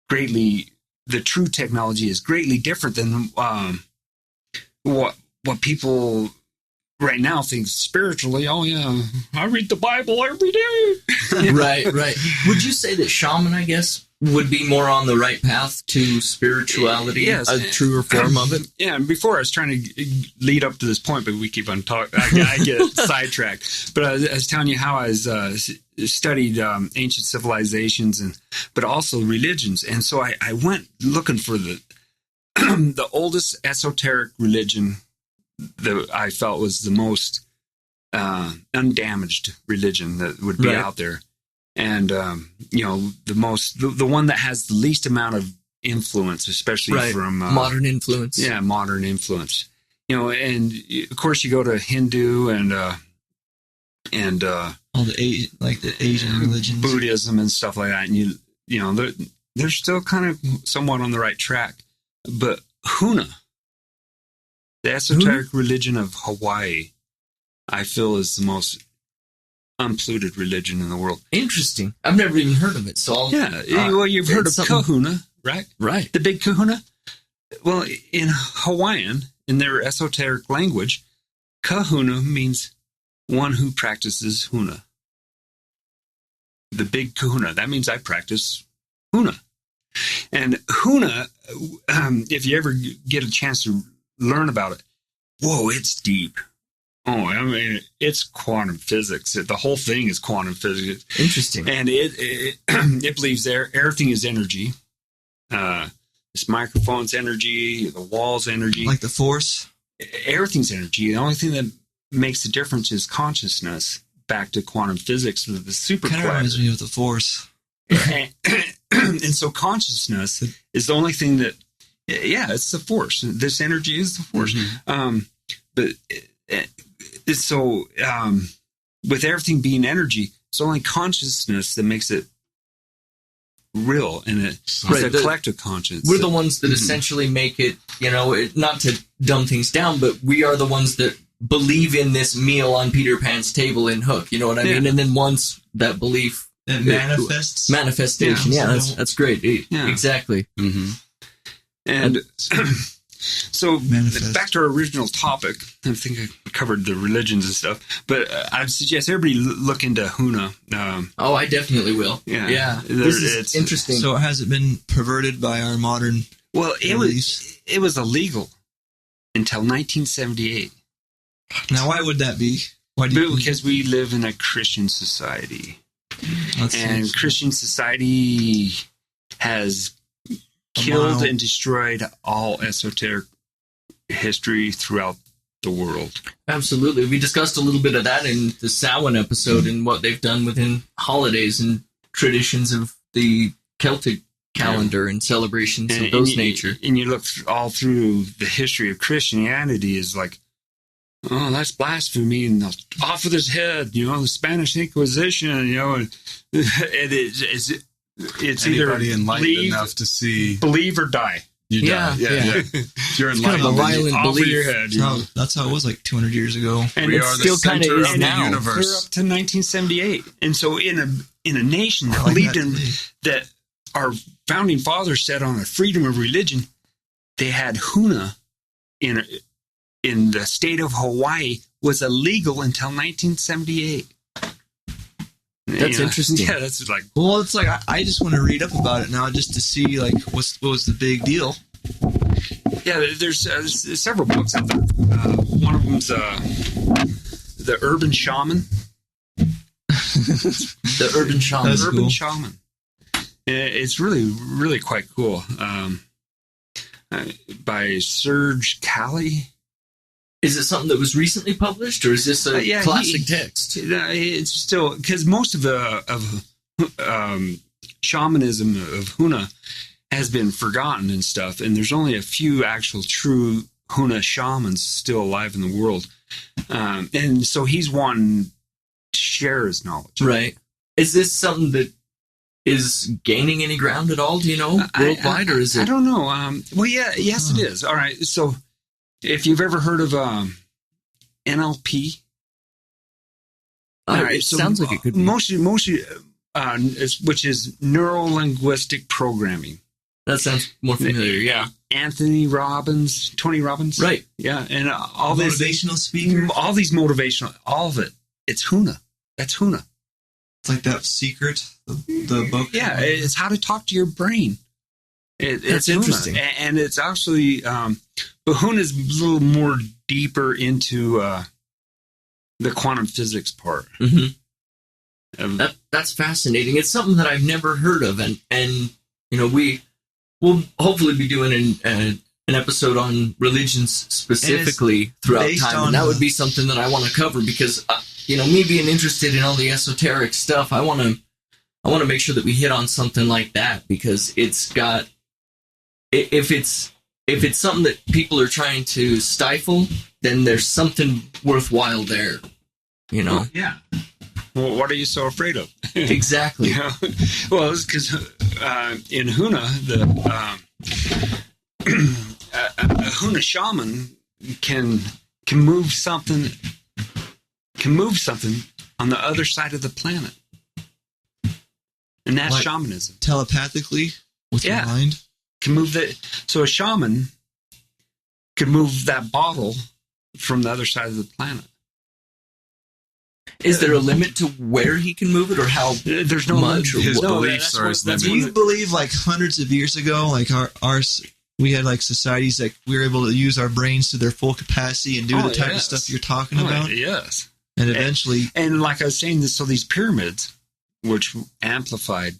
the true technology is greatly different than what people right now think spiritually. Oh yeah, I read the Bible every day.
Right. Would you say that shaman, I guess, would be more on the right path to spirituality?
Yes.
A truer form of it?
Yeah, and before I was trying to lead up to this point, but we keep on talking. I get sidetracked. But I was telling you how I studied ancient civilizations, but also religions. And so I went looking for the oldest esoteric religion that I felt was the most undamaged religion that would be out there. And, the one that has the least amount of influence, especially from
modern influence.
Yeah, modern influence. And of course you go to Hindu and all
the Asian religions,
Buddhism and stuff like that, and they're still kind of somewhat on the right track. But Huna, the esoteric religion of Hawaii, I feel is the most unpolluted religion in the world.
Interesting. I've never even heard of it. So
you've heard of Kahuna, right?
Right.
The big Kahuna. Well, in Hawaiian, in their esoteric language, Kahuna means one who practices Huna. The big Kahuna. That means I practice Huna. And Huna, if you ever get a chance to learn about it, whoa, it's deep. Oh, I mean, it's quantum physics. The whole thing is quantum physics.
Interesting.
And it believes everything is energy. This microphone's energy, the wall's energy.
Like the Force?
Everything's energy. The only thing that makes the difference is consciousness. Back to quantum physics, the super
kind of reminds me of the Force.
And so consciousness is the only thing that, it's the Force. This energy is the Force. Mm-hmm. With everything being energy, it's only consciousness that makes it real, and it's a collective conscience.
We're the ones that essentially make it, not to dumb things down, but we are the ones that believe in this meal on Peter Pan's table in Hook. You know what I mean? And then once that belief
that manifests,
manifestation. That's great. Exactly.
Mm-hmm. And so back to our original topic. I think I covered the religions and stuff, but I'd suggest everybody look into Huna.
I definitely will. Yeah. It's interesting.
So has it been perverted by our modern?
Well, it was illegal until 1978.
Now, why would that be?
Because we live in a Christian society. And Christian society has killed and destroyed all esoteric history throughout the world.
Absolutely. We discussed a little bit of that in the Samhain episode and what they've done within holidays and traditions of the Celtic calendar and celebrations of those nature.
And you look all through the history of Christianity is like, oh, that's blasphemy, and they'll off with his head, the Spanish Inquisition, and it's
anybody
either
enlightened enough to see,
believe or die.
You die. Yeah. If you're enlightened,
kind of a violent
off
belief.
With your head.
That's how it was like 200 years ago.
And
it still kind of is now.
Clear up to 1978, and so in a nation that believed in that our founding fathers said on the freedom of religion, they had Huna in the state of Hawaii was illegal until 1978.
That's interesting.
Yeah, that's like...
Well, it's like, I just want to read up about it now just to see, like, what was the big deal.
Yeah, there's several books out there. One of them's The Urban Shaman.
The Urban Shaman.
That's
Urban
cool.
Shaman. It's really, really quite cool. By Serge Kali.
Is it something that was recently published, or is this a classic text?
It's still, because most of shamanism of Huna has been forgotten and stuff, and there's only a few actual true Huna shamans still alive in the world. And so he's wanting to share his knowledge.
Right. Is this something that is gaining any ground at all, do you know, worldwide, or is it?
I don't know. Yes, it is. All right, so if you've ever heard of NLP,
It sounds like it could be.
Which is neuro-linguistic programming.
That sounds more familiar, yeah.
Tony Robbins.
Right.
Yeah, and all
Motivational speaker.
all these motivational, all of it. It's Huna. That's Huna.
It's like that Secret, the book.
Yeah, it's how to talk to your brain.
That's
Huna.
interesting.
And it's actually, but Huna is a little more deeper into the quantum physics part.
Mm-hmm. That's fascinating. It's something that I've never heard of, and we will hopefully be doing an episode on religions specifically throughout time, and that would be something that I want to cover because me being interested in all the esoteric stuff, I want to I want to make sure that we hit on something like that, because it's got, if it's something that people are trying to stifle, then there's something worthwhile there, you know?
Yeah. Well, what are you so afraid of?
Exactly.
Well, it's because in Huna, a Huna shaman can move something on the other side of the planet, and that's
Like
shamanism.
Telepathically with your mind.
Can move that. So a shaman could move that bottle from the other side of the planet.
Is there a limit to where he can move it, or how
There's no
much? Or
limit.
His
what?
beliefs are his limit.
Do you believe like hundreds of years ago, like we had like societies that we were able to use our brains to their full capacity and do the type of stuff you're talking about?
Yes.
And eventually,
and like I was saying, so these pyramids, which amplified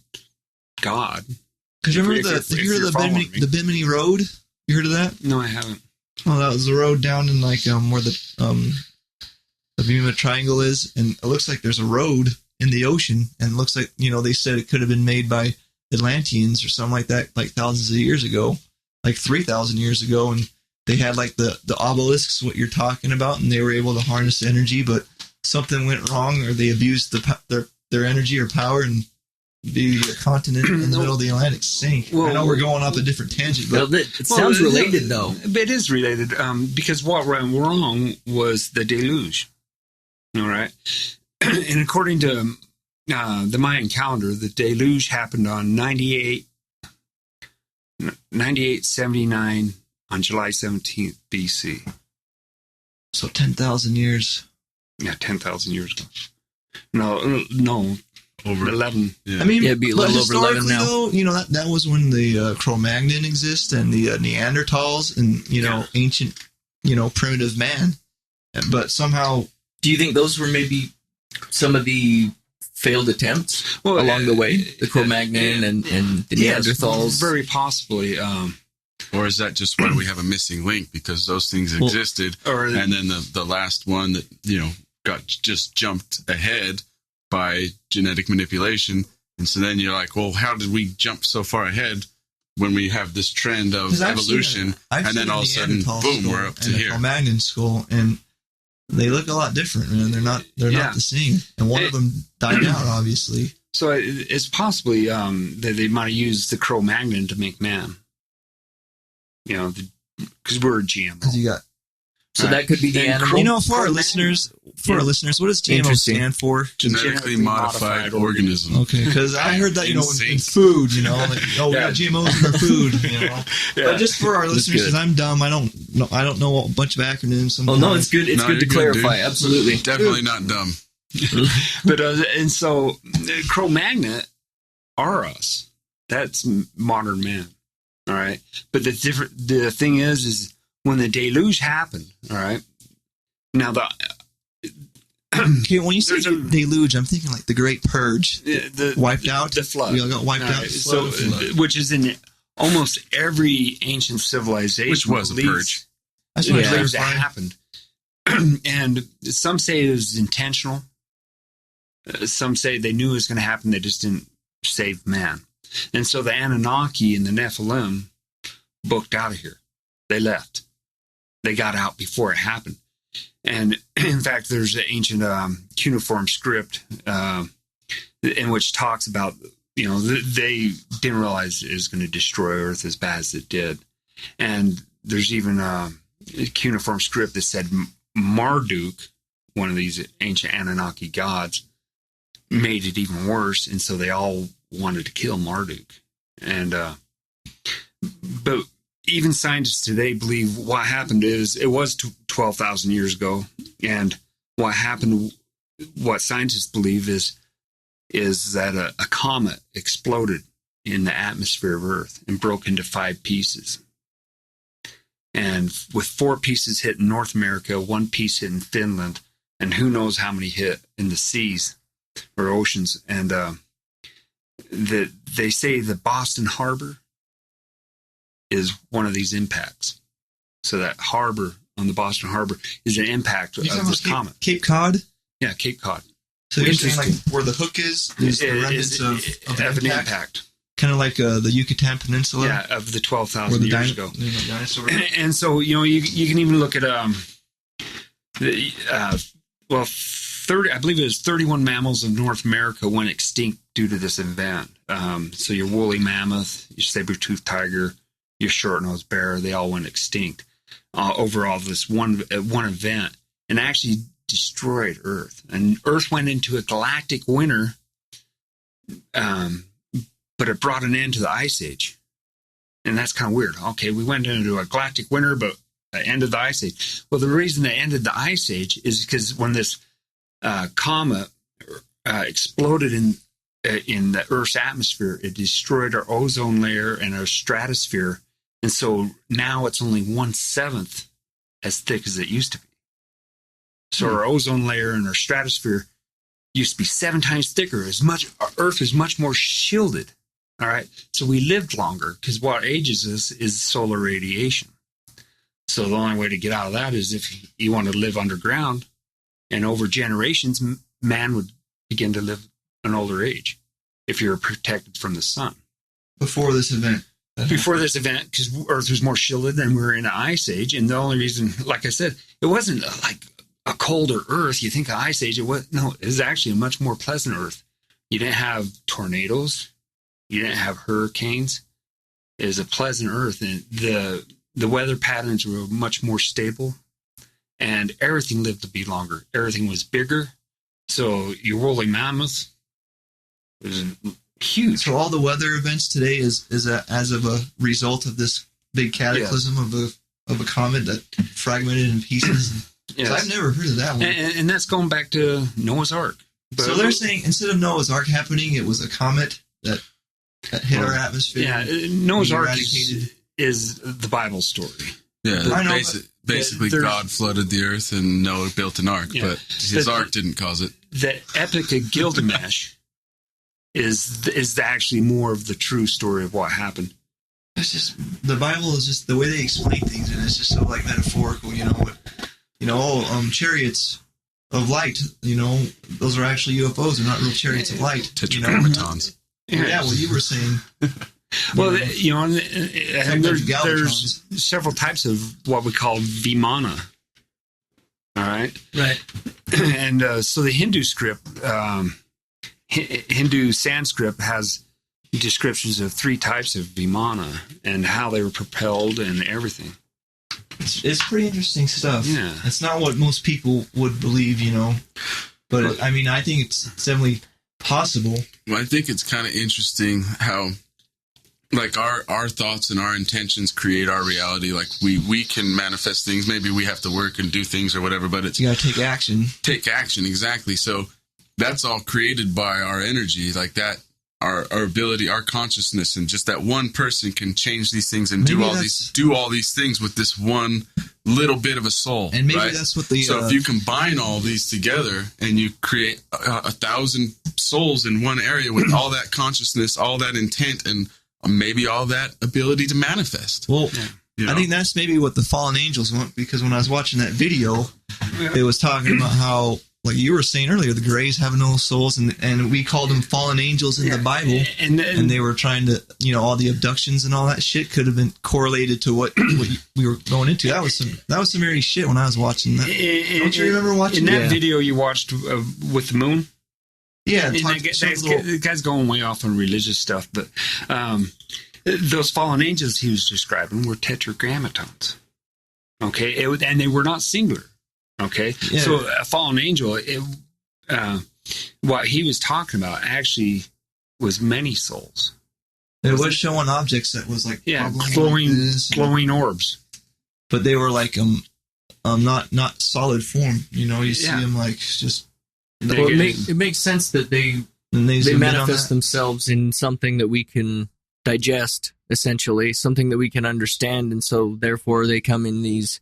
God.
because remember the Bimini Road? You heard of that?
No, I haven't.
Oh, that was the road down in like where the Bermuda Triangle is, and it looks like there's a road in the ocean, and it looks like, you know, they said it could have been made by Atlanteans or something like that, like thousands of years ago, like 3,000 years ago, and they had like the obelisks, what you're talking about, and they were able to harness energy, but something went wrong, or they abused their energy or power, and the continent in the middle of the Atlantic sank.
Well,
I know we're going off a different tangent, but
Well, it sounds related, though.
It is related, because what went wrong was the deluge. All right. And according to the Mayan calendar, the deluge happened on 9879 on July 17th BC.
so 10,000 years.
Yeah, 10,000 years ago. No,
Over
11.
Yeah.
I mean,
Yeah, it'd be a little over 11 now.
Though, you know, that was when the Cro-Magnon exists and the Neanderthals and, you know, ancient, you know, primitive man. But somehow...
Do you think those were maybe some of the failed attempts along the way? The Cro-Magnon and the Neanderthals?
Yes, very possibly.
Or is that just why we have a missing link? Because those things existed, and then the last one that, you know, got just jumped ahead by genetic manipulation. And so then you're like, well, how did we jump so far ahead when we have this trend of evolution? And then all of a sudden, boom, we're up to here.
Cro-Magnon skull, and they look a lot different, man. They're not the same. And one of them died out, obviously.
So it's possibly that they might have used the Cro-Magnon to make man. You know, because we're a GMO.
Because you got...
So that could be the animal.
You know, for our listeners, what does GMO stand for?
Genetically modified organism.
Okay, because I heard that, you know, in food, you know, like, we got GMOs in our food, you know. But just for our listeners, because I'm dumb, I don't know a bunch of acronyms. Sometimes.
Oh no, it's good. It's good to clarify.
Dude.
Absolutely,
Definitely not dumb.
But and so Cro-Magnon are us. That's modern man. All right, but the thing is when the deluge happened. All right, now
okay, when you say deluge, I'm thinking like the Great Purge, wiped out,
the flood.
We all got wiped out.
So, which is in almost every ancient civilization,
which was a purge.
That's what
believes that happened. And some say it was intentional. Some say they knew it was going to happen. They just didn't save man. And so the Anunnaki and the Nephilim booked out of here. They left. They got out before it happened. And in fact, there's an ancient cuneiform script in which talks about, you know, they didn't realize it was going to destroy Earth as bad as it did. And there's even a cuneiform script that said Marduk, one of these ancient Anunnaki gods, made it even worse. And so they all wanted to kill Marduk. And but even scientists today believe what happened is it was 12,000 years ago, and what happened, what scientists believe is that a comet exploded in the atmosphere of Earth and broke into 5 pieces, and with 4 pieces hit in North America, 1 piece hit in Finland, and who knows how many hit in the seas or oceans. And they say the Boston Harbor is one of these impacts. So that harbor on the Boston Harbor is an impact of this comet.
Cape Cod?
Yeah, Cape Cod.
So you're saying like where the hook is the remnants of
an impact.
Kind of like the Yucatan Peninsula?
Yeah, of the 12,000 years ago.
Dinosaurs.
And so, you can even look at, I believe it was 31 mammals of North America went extinct due to this event. So your woolly mammoth, your saber-toothed tiger, your short-nosed bear, they all went extinct over all this one event, and actually destroyed Earth. And Earth went into a galactic winter, but it brought an end to the Ice Age. And that's kind of weird. Okay, we went into a galactic winter, but the end of the Ice Age. Well, the reason they ended the Ice Age is because when this comet exploded in the Earth's atmosphere, it destroyed our ozone layer and our stratosphere. And so now it's only 1/7 as thick as it used to be. So our ozone layer and our stratosphere used to be 7 times thicker. Our Earth is much more shielded. All right. So we lived longer because what ages us is solar radiation. So the only way to get out of that is if you want to live underground, and over generations, man would begin to live an older age if you're protected from the sun.
Before this event.
Before this event, because Earth was more shielded and we were in an ice age. And the only reason, like I said, it wasn't like a colder Earth. You think of Ice Age, it was actually a much more pleasant Earth. You didn't have tornadoes. You didn't have hurricanes. It was a pleasant Earth, and the weather patterns were much more stable, and everything lived to be longer. Everything was bigger. So your woolly mammoth was huge.
So all the weather events today is as of a result of this big cataclysm of a comet that fragmented in pieces. Yes. So I've never heard of that one.
And that's going back to Noah's Ark. But
so they're saying instead of Noah's Ark happening, it was a comet that hit our atmosphere.
Yeah, Noah's Ark is the Bible story.
Yeah, basically God flooded the earth and Noah built an ark, but his ark didn't cause it.
The Epic of Gilgamesh is actually more of the true story of what happened.
It's just the Bible is just the way they explain things, and it's just so like metaphorical, chariots of light, those are actually UFOs. They're not real chariots of light.
Tetragrammatons.
Yeah, well, you were saying.
Well, there's several types of what we call Vimana. All right?
Right.
And so the Hindu script, Hindu Sanskrit has descriptions of 3 types of Vimana and how they were propelled and everything.
It's pretty interesting stuff.
Yeah.
It's not what most people would believe, But, I think it's definitely possible.
Well, I think it's kind of interesting how, like, our thoughts and our intentions create our reality. Like, we can manifest things. Maybe we have to work and do things or whatever, but it's...
You got to take action.
Take action, exactly. So that's all created by our energy, like that, our ability, our consciousness, and just that one person can change these things and do all these things with this one little bit of a soul.
And maybe that's what the...
So if you combine all these together and you create 1,000 souls in one area with all that consciousness, all that intent, and maybe all that ability to manifest.
Well, I think that's maybe what the fallen angels want, because when I was watching that video, it was talking about how, like you were saying earlier, the Greys have no souls, and we called them fallen angels in the Bible, and they were trying to, all the abductions and all that shit could have been correlated to what we were going into. That was some eerie shit when I was watching that. Don't you remember watching
that video you watched with the moon?
Yeah,
the guy's going way off on religious stuff, but those fallen angels he was describing were tetragrammatons. Okay, and they were not singular. Okay, so a fallen angel, what he was talking about actually was many souls.
It was showing objects that was like
glowing orbs,
but they were like not solid form. You see them like just.
Well, it makes sense that they manifest themselves in something that we can digest, essentially, something that we can understand, and so therefore they come in these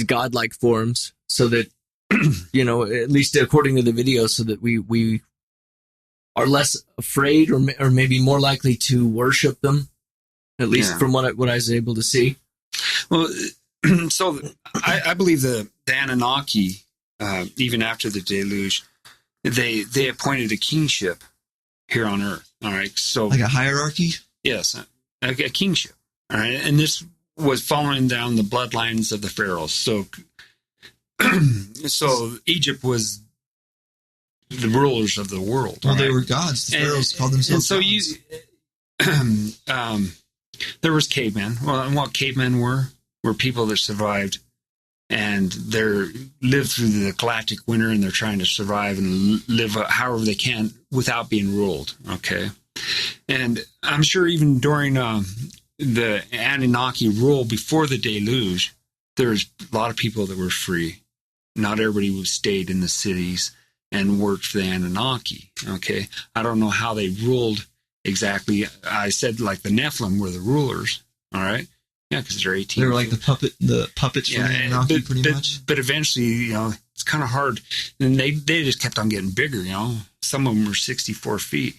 godlike forms, so that at least according to the video, so that we are less afraid or maybe more likely to worship them, at least from what I was able to see.
Well, so I believe the Anunnaki. Even after the deluge, they appointed a kingship here on Earth. All right, so
Like a hierarchy?
yes, a kingship. All right, and this was following down the bloodlines of the pharaohs. So, so Egypt was the rulers of the world.
Well,
all
they
right?
were gods. The pharaohs called themselves
and so
gods.
There was cavemen. Well, and what cavemen were people that survived, and they're lived through the galactic winter, and they're trying to survive and live however they can without being ruled. Okay, and I'm sure even during the Anunnaki rule before the deluge, there was a lot of people that were free. Not everybody stayed in the cities and worked for the Anunnaki. Okay, I don't know how they ruled exactly. I said like the Nephilim were the rulers. All right, yeah, because they're 18.
They were like the puppets from the Anunnaki, pretty much.
But eventually, it's kind of hard, and they just kept on getting bigger. Some of them were 64 feet,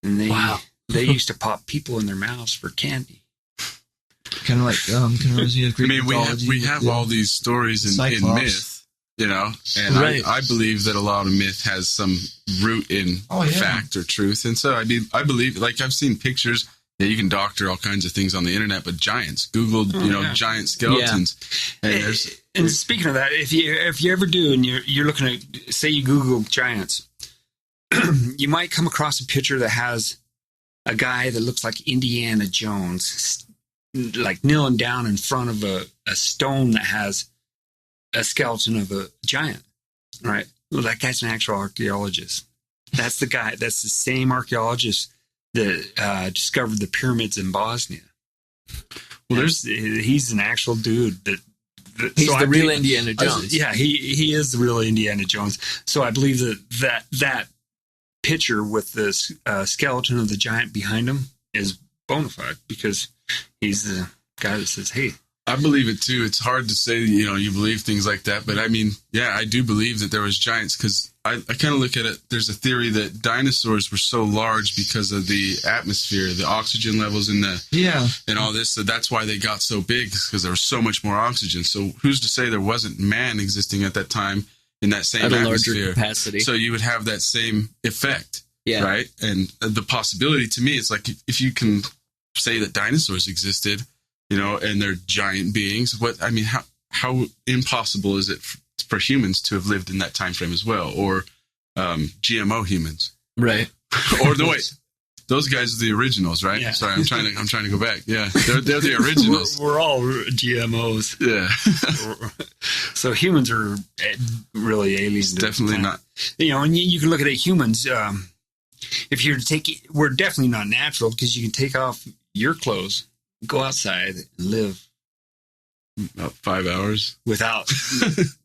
and they used to pop people in their mouths for candy.
Kind of like Greek mythology.
we have all these stories in myth, and
Right.
I believe that a lot of myth has some root in fact or truth, and so I believe, like, I've seen pictures. Yeah, you can doctor all kinds of things on the internet, but giants. Google, giant skeletons,
and speaking of that, if you ever do, and you're looking at, say you Google giants, you might come across a picture that has a guy that looks like Indiana Jones, like kneeling down in front of a stone that has a skeleton of a giant. Right? Well, that guy's an actual archaeologist. That's the guy. That's the same archaeologist that discovered the pyramids in Bosnia. Well, he's an actual dude that.
He's the real Indiana Jones.
Yeah, he is the real Indiana Jones. So I believe that picture with the skeleton of the giant behind him is bona fide, because he's the guy that says, hey.
I believe it too. It's hard to say, you believe things like that. But I mean, yeah, I do believe that there was giants, because I kind of look at it. There's a theory that dinosaurs were so large because of the atmosphere, the oxygen levels and all this. So that's why they got so big, because there was so much more oxygen. So who's to say there wasn't man existing at that time in that same
at a
atmosphere?
larger capacity.
So you would have that same effect,
yeah.
Right? And the possibility to me, it's like if you can say that dinosaurs existed, and they're giant beings. How impossible is it for humans to have lived in that time frame as well, or GMO humans,
right?
Or those guys are the originals, right?
Yeah.
Sorry, I'm trying to go back. Yeah, they're the originals.
We're all GMOs.
Yeah.
So humans are really aliens.
Definitely not.
And you can look at humans. If you're we're definitely not natural, because you can take off your clothes, go outside and live
about 5 hours
without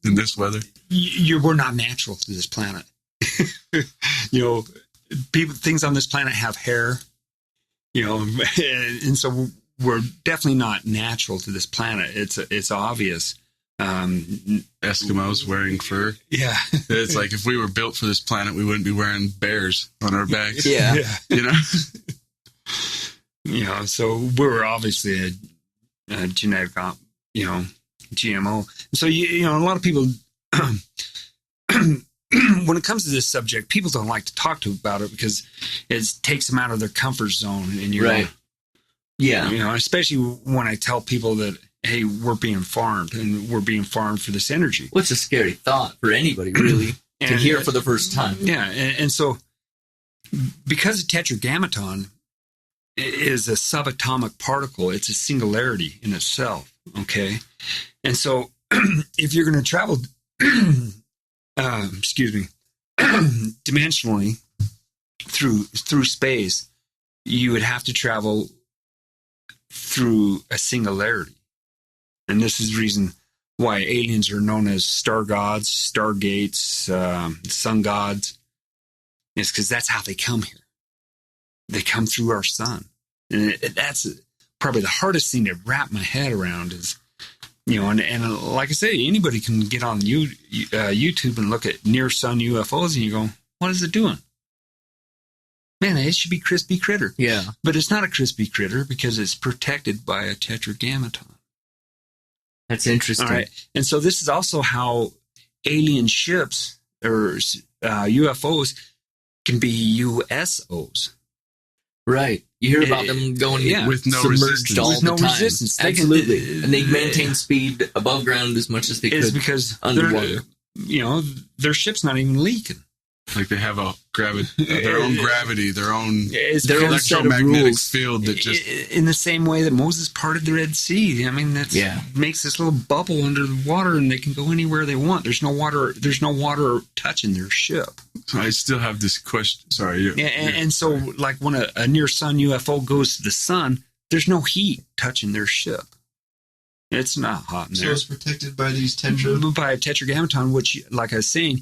in this weather.
We're not natural to this planet. Things on this planet have hair, and so we're definitely not natural to this planet. It's obvious.
Eskimos wearing fur.
Yeah,
it's like if we were built for this planet, we wouldn't be wearing bears on our backs.
Yeah.
So we're obviously a genetic, GMO. So, a lot of people, when it comes to this subject, people don't like to talk about it because it takes them out of their comfort zone. And
right. Yeah.
Especially when I tell people that, hey, we're being farmed, and we're being farmed for this energy.
What's a scary thought for anybody, really, to hear for the first time.
Yeah. And so because the Tetragrammaton is a subatomic particle, it's a singularity in itself. Okay. And so if you're going to travel, dimensionally through space, you would have to travel through a singularity. And this is the reason why aliens are known as star gods, stargates, sun gods. It's because that's how they come here. They come through our sun. And that's probably the hardest thing to wrap my head around is, and like I say, anybody can get on YouTube and look at near-sun UFOs, and you go, what is it doing? Man, it should be crispy critter.
Yeah.
But it's not a crispy critter because it's protected by a Tetragrammaton.
That's interesting.
All right. And so this is also how alien ships or UFOs can be USOs.
Right. You hear about them going
with no
submerged
resistance.
all
With
the
no
time.
resistance.
Absolutely. And they maintain speed above ground as much as they
It's
could
because
underwater.
their ship's not even leaking.
Like they have their own gravity, their own
Their
own set of
electromagnetic
rules.
field that just
in the same way that Moses parted the Red Sea. I mean, makes this little bubble under the water, and they can go anywhere they want. There's no water touching their ship.
I still have this question. Sorry.
And so, like when a near sun UFO goes to the sun, there's no heat touching their ship. It's not hot in
So
there.
it's protected by these
By a Tetragrammaton, which, like I was saying,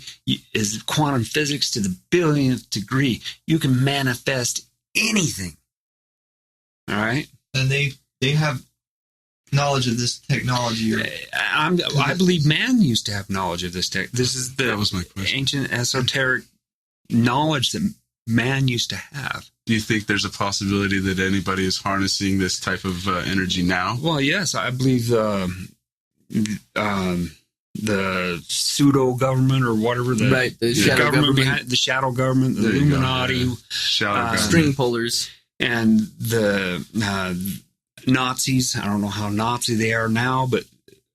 is quantum physics to the billionth degree. You can manifest anything. All right?
and they have knowledge of this technology.
I believe man used to have knowledge of this tech. This is
That was my question.
ancient esoteric knowledge that man used to have.
Do you think there's a possibility that anybody is harnessing this type of energy now?
Well, yes, I believe the pseudo government or whatever
the shadow government.
behind the shadow government, the
There you go,
Illuminati,
yeah. Shadow government.
String pullers.
and the Nazis. I don't know how Nazi they are now, but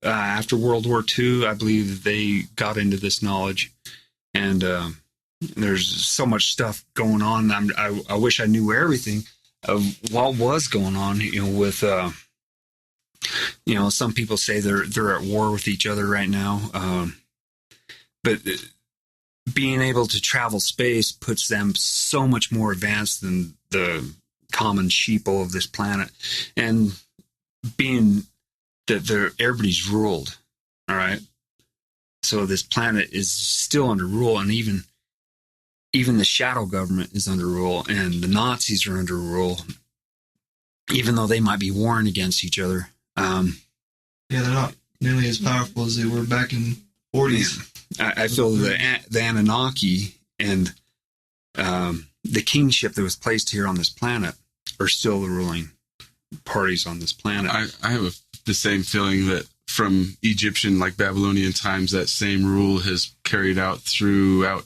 after World War II, I believe they got into this knowledge, and there's so much stuff going on. I wish I knew everything of what was going on. With some people say they're at war with each other right now, but being able to travel space puts them so much more advanced than the common sheeple of this planet, and being that everybody's ruled. All right, so this planet is still under rule, and even the shadow government is under rule, and the Nazis are under rule, even though they might be warring against each other.
Yeah, they're not nearly as powerful as they were back in 40s.
I feel the Anunnaki and the kingship that was placed here on this planet are still the ruling parties on this planet.
I have the same feeling that from Egyptian, like Babylonian times, that same rule has carried out throughout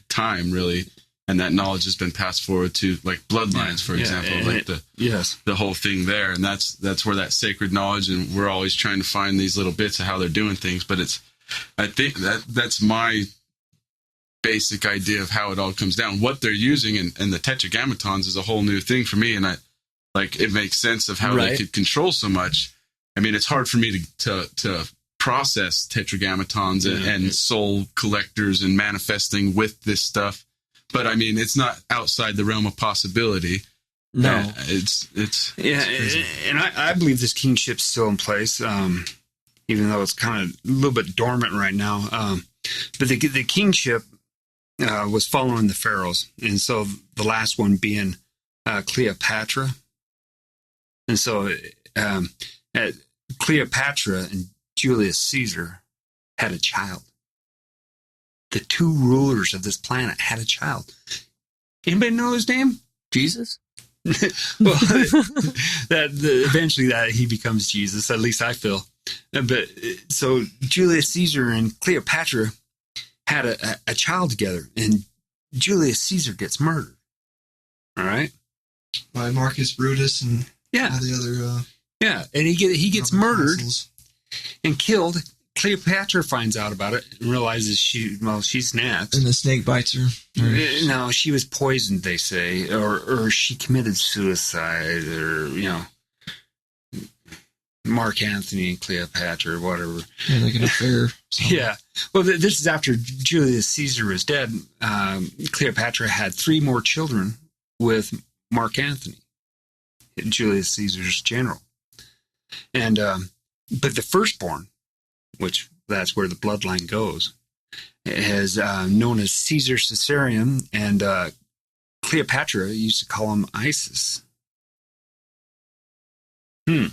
time, really, and that knowledge has been passed forward to like bloodlines, for example, like the whole thing there, and that's where that sacred knowledge, and we're always trying to find these little bits of how they're doing things, but I think that's my basic idea of how it all comes down. What they're using and the Tetragrammatons is a whole new thing for me, and it makes sense of how they could control so much. I mean, it's hard for me to process Tetragrammatons and soul collectors and manifesting with this stuff. But I mean, it's not outside the realm of possibility.
No,
it's
and I believe this kingship's still in place, even though it's kind of a little bit dormant right now. But the kingship was following the pharaohs, and so the last one being Cleopatra, and so Cleopatra and Julius Caesar had a child. The two rulers of this planet had a child. Anybody know his name?
Jesus?
Well, eventually he becomes Jesus, at least I feel. But so Julius Caesar and Cleopatra had a child together, and Julius Caesar gets murdered. All right?
By Marcus Brutus and all the other...
and he gets murdered
apostles.
and killed. Cleopatra finds out about it and realizes she's next.
And the snake bites her.
No, she was poisoned, they say, or she committed suicide, or Mark Antony and Cleopatra, or whatever.
Yeah, like an affair.
Yeah. Well, this is after Julius Caesar was dead. Cleopatra had 3 more children with Mark Antony, Julius Caesar's general. And but the firstborn, which that's where the bloodline goes, is known as Caesar Caesarion, and Cleopatra used to call him Isis.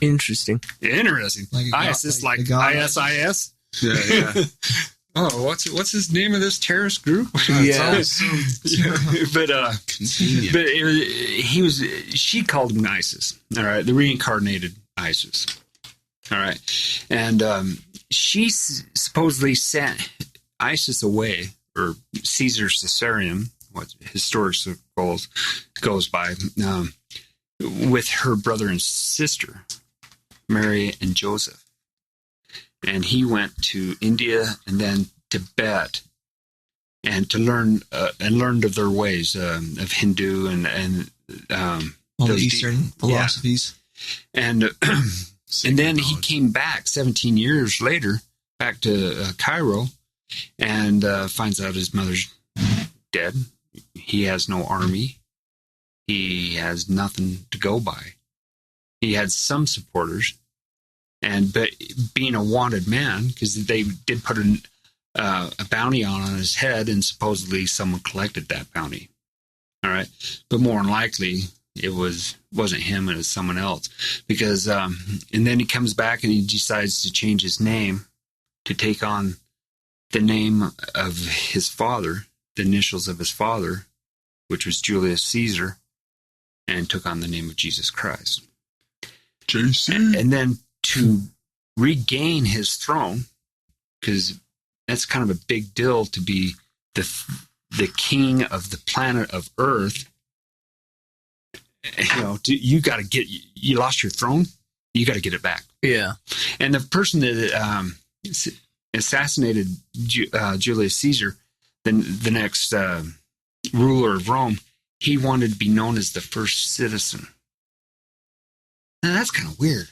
Interesting.
Like ISIS, like ISIS.
Yeah.
Oh, what's his name of this terrorist group?
Yeah.
She called him Isis. All right, the reincarnated Isis. All right, and she supposedly sent Isis away, or Caesar Caesarium, what historical goes by, with her brother and sister, Mary and Joseph. And he went to India and then Tibet, and to learn and learned of their ways of Hindu and
all the Eastern philosophies.
And then he came back 17 years later, back to Cairo, and finds out his mother's dead. He has no army. He has nothing to go by. He had some supporters, but being a wanted man, because they did put a bounty on his head, and supposedly someone collected that bounty. All right, but more than likely, it wasn't him, it was someone else. Because and then he comes back and he decides to change his name to take on the name of his father, the initials of his father, which was Julius Caesar, and took on the name of Jesus Christ. And then to regain his throne, because that's kind of a big deal to be the king of the planet of Earth. You know, you lost your throne, you got to get it back.
Yeah.
And the person that assassinated Julius Caesar, the next ruler of Rome, he wanted to be known as the first citizen. Now, that's kind of weird.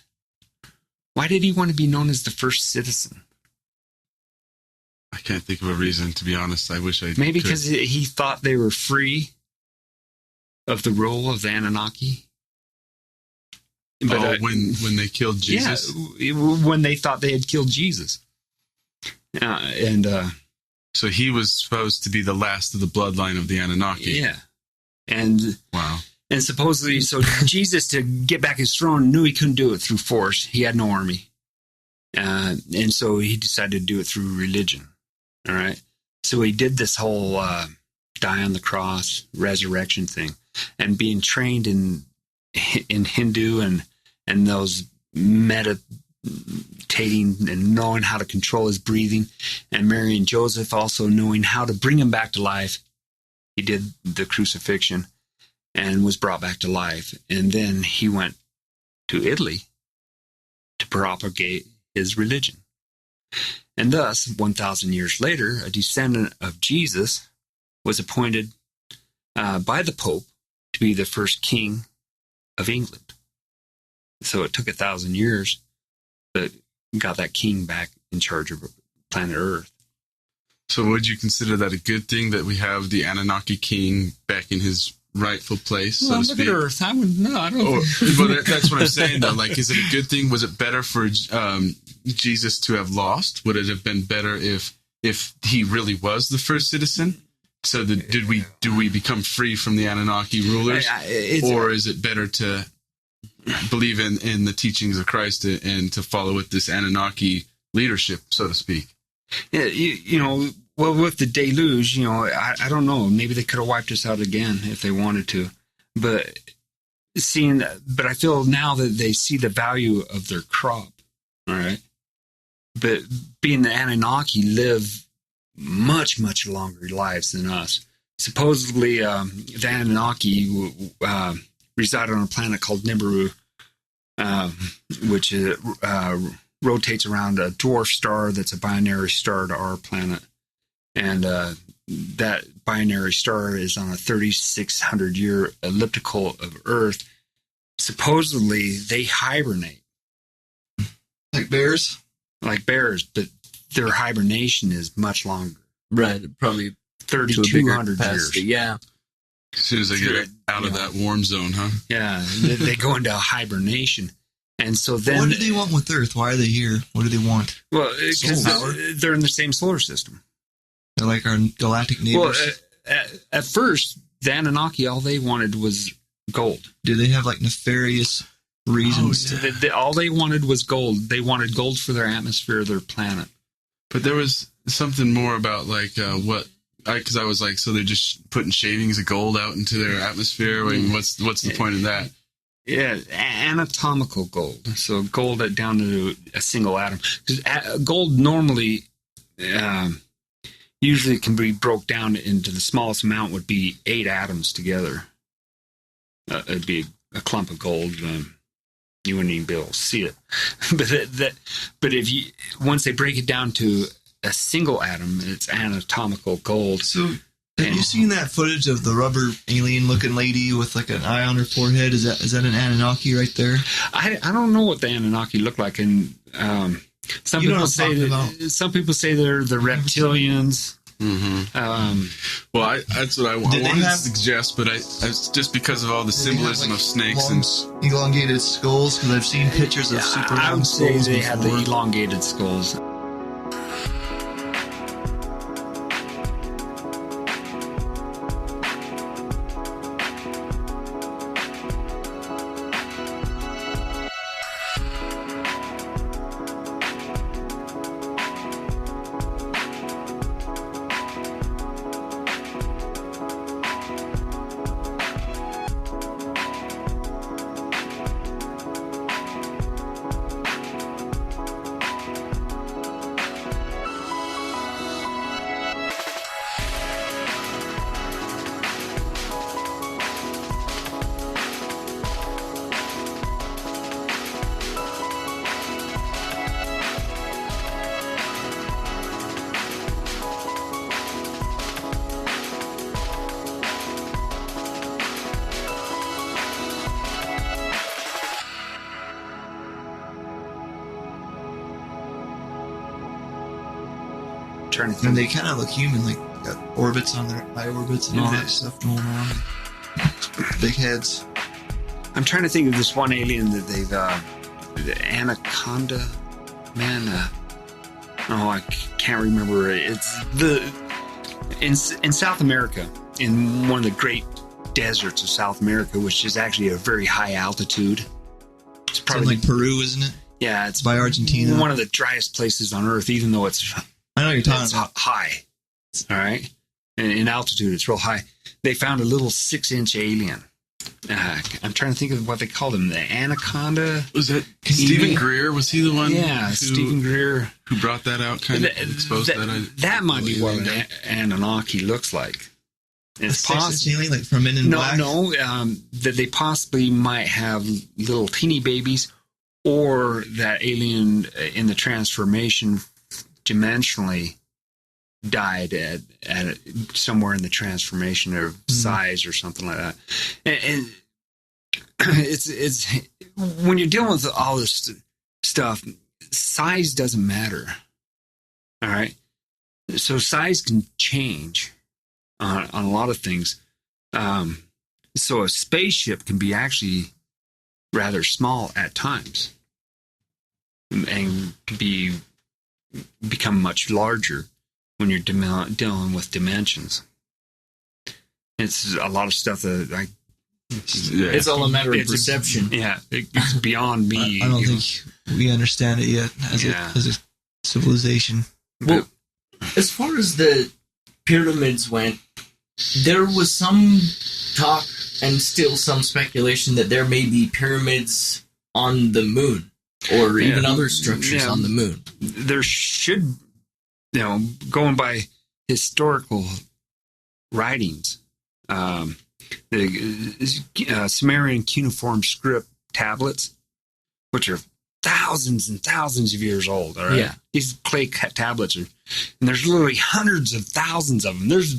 Why did he want to be known as the first citizen?
I can't think of a reason, to be honest. I wish I
Maybe
could.
because he thought they were free of the rule of the Anunnaki. But,
when they killed Jesus?
Yeah, when they thought they had killed Jesus.
So he was supposed to be the last of the bloodline of the Anunnaki.
Yeah. And
wow.
And supposedly, so Jesus, to get back his throne, knew he couldn't do it through force. He had no army. And so he decided to do it through religion. All right. So he did this whole die on the cross, resurrection thing, and being trained in Hindu and those meditating and knowing how to control his breathing, and Mary and Joseph also knowing how to bring him back to life. He did the crucifixion and was brought back to life. And then he went to Italy to propagate his religion. And thus, 1,000 years later, a descendant of Jesus was appointed by the Pope to be the first king of England. So it took 1,000 years, but got that king back in charge of planet Earth.
So would you consider that a good thing that we have the Anunnaki king back in his rightful place, so to speak?
Look at Earth. I don't
But that's what I'm saying, though. Like, is it a good thing? Was it better for Jesus to have lost? Would it have been better if he really was the first citizen? So do we become free from the Anunnaki rulers? Or is it better to believe in the teachings of Christ and to follow with this Anunnaki leadership, so to speak?
Yeah, well, with the deluge, I don't know. Maybe they could have wiped us out again if they wanted to. But I feel now that they see the value of their crop. All right. But being the Anunnaki live much, much longer lives than us. Supposedly, the Anunnaki reside on a planet called Nibiru, which rotates around a dwarf star that's a binary star to our planet. And that binary star is on a 3,600-year elliptical of Earth. Supposedly, they hibernate.
Like bears?
Like bears, but their hibernation is much longer.
Right, probably
3,200 years.
Yeah.
As soon as they get out of that warm zone, huh?
Yeah, they go into hibernation. And so then...
What do they want with Earth? Why are they here? What do they want?
Well, because they're in the same solar system.
They're like our galactic neighbors.
Well, at first, the Anunnaki, all they wanted was gold.
Do they have like nefarious reasons?
All they wanted was gold. They wanted gold for their atmosphere, their planet.
But there was something more about like because I was like, so they're just putting shavings of gold out into their atmosphere. I mean, what's the point of that?
Yeah, anatomical gold. So gold down to a single atom. Because gold normally, usually it can be broke down into the smallest amount would be 8 atoms together. It'd be a clump of gold. You wouldn't even be able to see it. But if you once they break it down to a single atom, it's anatomical gold.
So, have you seen that footage of the rubber alien-looking lady with like an eye on her forehead? Is that an Anunnaki right there?
I don't know what the Anunnaki look like, and some people say they're the reptilians.
Well, that's what I wanted to suggest, but it's just because of all the symbolism of snakes and
elongated skulls. Because I've seen pictures of super long
I would say
skulls
they
before.
have the elongated skulls.
And they kind of look human, like got orbits on their eye orbits and all that stuff going on. Big heads.
I'm trying to think of this one alien that they've, the Anaconda man. I can't remember. It's in South America, in one of the great deserts of South America, which is actually a very high altitude. It's probably
like Peru, isn't it?
Yeah, it's
by Argentina.
One of the driest places on Earth, even though it's
I know you're talking about
high. All right, and in altitude, it's real high. They found a little 6-inch alien. I'm trying to think of what they called him. The Anaconda.
Was that Stephen Greer? Was he the one?
Yeah, Stephen Greer,
who brought that out, kind of exposed that.
That might be what an Anunnaki looks like. It's
possible, like from Men in Black.
No, that they possibly might have little teeny babies, or that alien in the transformation dimensionally died at somewhere in the transformation of size or something like that. And it's when you're dealing with all this stuff, size doesn't matter. All right, so size can change on a lot of things. So a spaceship can be actually rather small at times, and can become much larger when you're dealing with dimensions. It's a lot of stuff that
it's all a matter of perception.
It's beyond me.
I don't think we understand it yet as a civilization.
Well, as far as the pyramids went, there was some talk and still some speculation that there may be pyramids on the moon or even other structures on the moon.
There should, going by historical writings, the Sumerian cuneiform script tablets, which are thousands and thousands of years old. All right,
yeah.
These clay tablets and there's literally hundreds of thousands of them. There's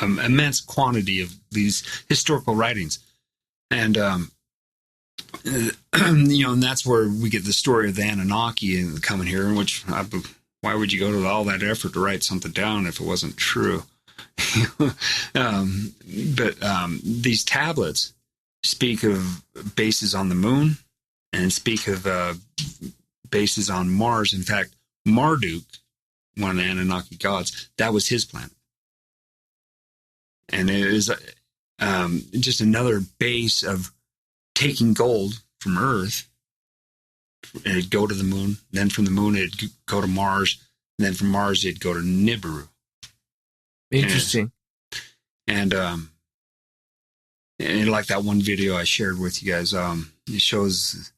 an immense quantity of these historical writings, and and that's where we get the story of the Anunnaki coming here. In which, why would you go to all that effort to write something down if it wasn't true? But these tablets speak of bases on the moon and speak of bases on Mars. In fact, Marduk, one of the Anunnaki gods, that was his planet. And it is just another base of taking gold from Earth, and it'd go to the moon. Then from the moon, it'd go to Mars. And then from Mars, it'd go to Nibiru.
Interesting.
And like that one video I shared with you guys, it shows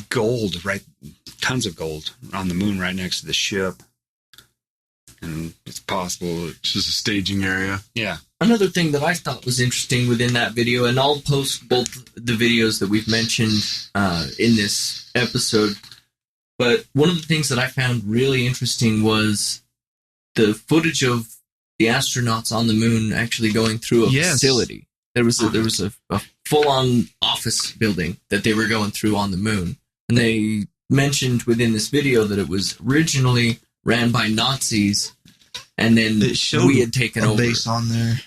gold, right? Tons of gold on the moon right next to the ship. and it's possible.
It's just a staging area.
Yeah.
Another thing that I thought was interesting within that video, and I'll post both the videos that we've mentioned in this episode, but one of the things that I found really interesting was the footage of the astronauts on the moon actually going through a facility. There was a full-on office building that they were going through on the moon. And they mentioned within this video that it was originally ran by Nazis, and then we had taken over.
Base on there.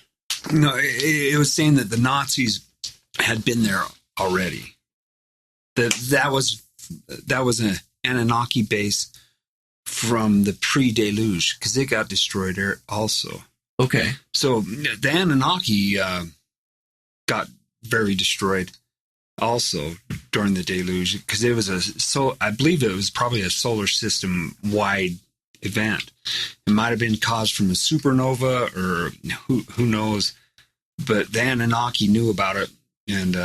No, it was saying that the Nazis had been there already. That was an Anunnaki base from the pre-deluge, because it got destroyed there also.
Okay.
So the Anunnaki got very destroyed also during the deluge, because it was I believe it was probably a solar system wide event. It might have been caused from a supernova, or who knows, but the Anunnaki knew about it, and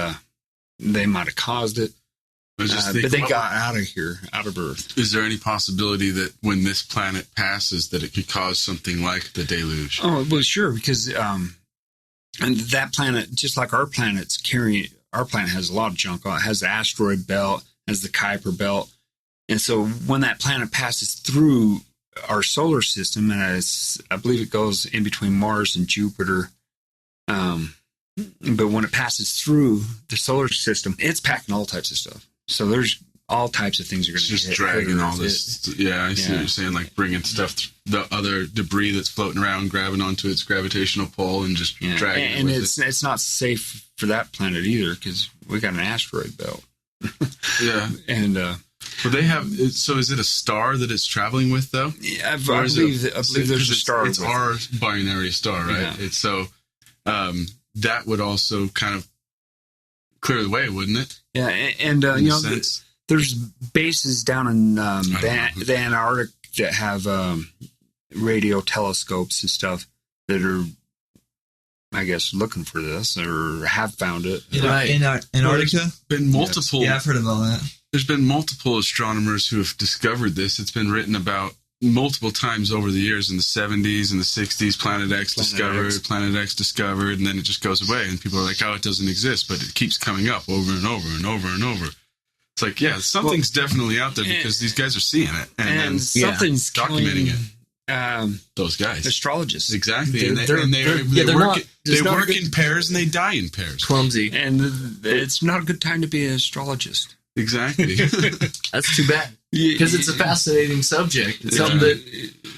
they might have caused it. But they got out of here, out of Earth.
Is there any possibility that when this planet passes, that it could cause something like the deluge?
Oh, well, sure, because and that planet, just like our planet has a lot of junk on it. It has the asteroid belt, has the Kuiper belt. And so when that planet passes through our solar system, and I believe it goes in between Mars and Jupiter, but when it passes through the solar system, it's packing all types of stuff. So there's all types of things are going to
just dragging all this. Yeah, I see what you're saying, like bringing stuff, the other debris that's floating around, grabbing onto its gravitational pull and just dragging it.
And it's not safe for that planet either, because we got an asteroid belt.
Yeah.
And
but they have. So is it a star that it's traveling with, though?
Yeah, I believe there's a star.
It's our binary star, right?
Yeah.
It's so that would also kind of clear the way, wouldn't it?
Yeah, and there's bases down in the Antarctic that have radio telescopes and stuff that are, I guess, looking for this or have found it.
In Antarctica?
There's been multiple.
Yeah, I've heard about that.
There's been multiple astronomers who have discovered this. It's been written about multiple times over the years. In the 70s and the 60s, Planet X discovered, and then it just goes away. And people are like, oh, it doesn't exist, but it keeps coming up over and over and over and over. It's like, yeah, something's definitely out there, because these guys are seeing it. And
something's
documenting it. Those guys.
Astrologists.
Exactly. They work in pairs and they die in pairs.
Clumsy.
And it's not a good time to be an astrologist.
Exactly.
That's too bad. Because it's a fascinating subject. It's something that,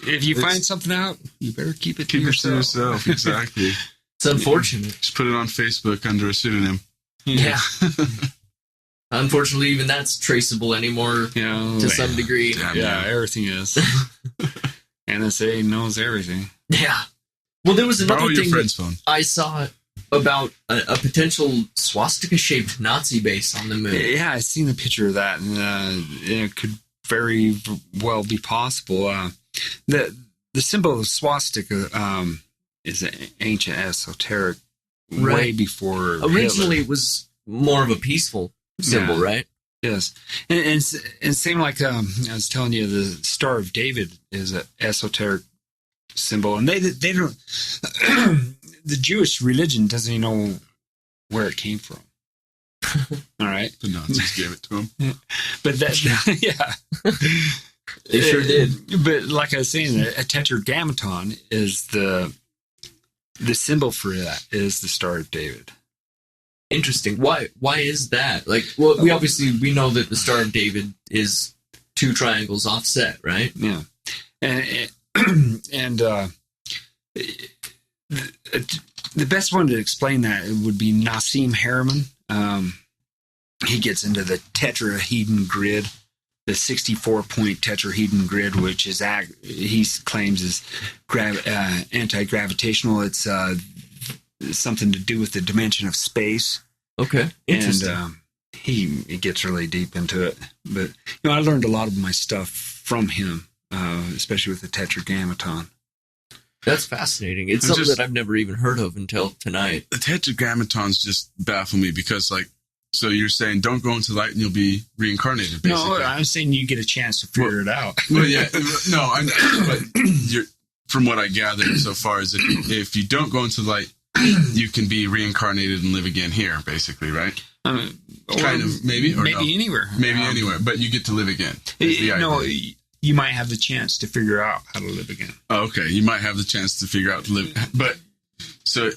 if you find something out, you better keep it to yourself.
Exactly.
It's unfortunate.
Just put it on Facebook under a pseudonym.
Yeah. Unfortunately, even that's traceable anymore to some degree.
Yeah, everything is. NSA knows everything.
Yeah. Well, there was another thing that
phone.
I saw about a potential swastika-shaped Nazi base on the moon.
Yeah, I've seen a picture of that, and it could very well be possible. The symbol of swastika is an ancient esoteric, way before
Originally,
Hitler.
it was more of a peaceful symbol, right?
Yes, and same like I was telling you, the Star of David is an esoteric symbol, and they don't. The Jewish religion doesn't even know where it came from. All right,
the Nazis gave it to them,
but that
they sure did.
But like I was saying, a Tetragrammaton is the symbol for that is the Star of David.
Interesting. Why is that? Like, well, we know that the Star of David is two triangles offset, right?
Yeah, and the best one to explain that would be Nassim Haramein. He gets into the tetrahedron grid, the 64-point tetrahedron grid, which is he claims is anti-gravitational. It's something to do with the dimension of space.
Okay, interesting.
And he gets really deep into it. But I learned a lot of my stuff from him, especially with the Tetragrammaton.
That's fascinating. It's something that I've never even heard of until tonight.
The Tetragrammatons just baffle me, because, like, so you're saying don't go into light and you'll be reincarnated, basically.
No, I'm saying you get a chance to figure it out.
Well, yeah. No, but from what I gathered so far, is if you don't go into the light, you can be reincarnated and live again here, basically, right? Kind of, maybe, or
maybe
no?
anywhere.
Maybe anywhere, but you get to live again.
You might have the chance to figure out how to live again.
Oh, okay, you might have the chance to figure out to live, but so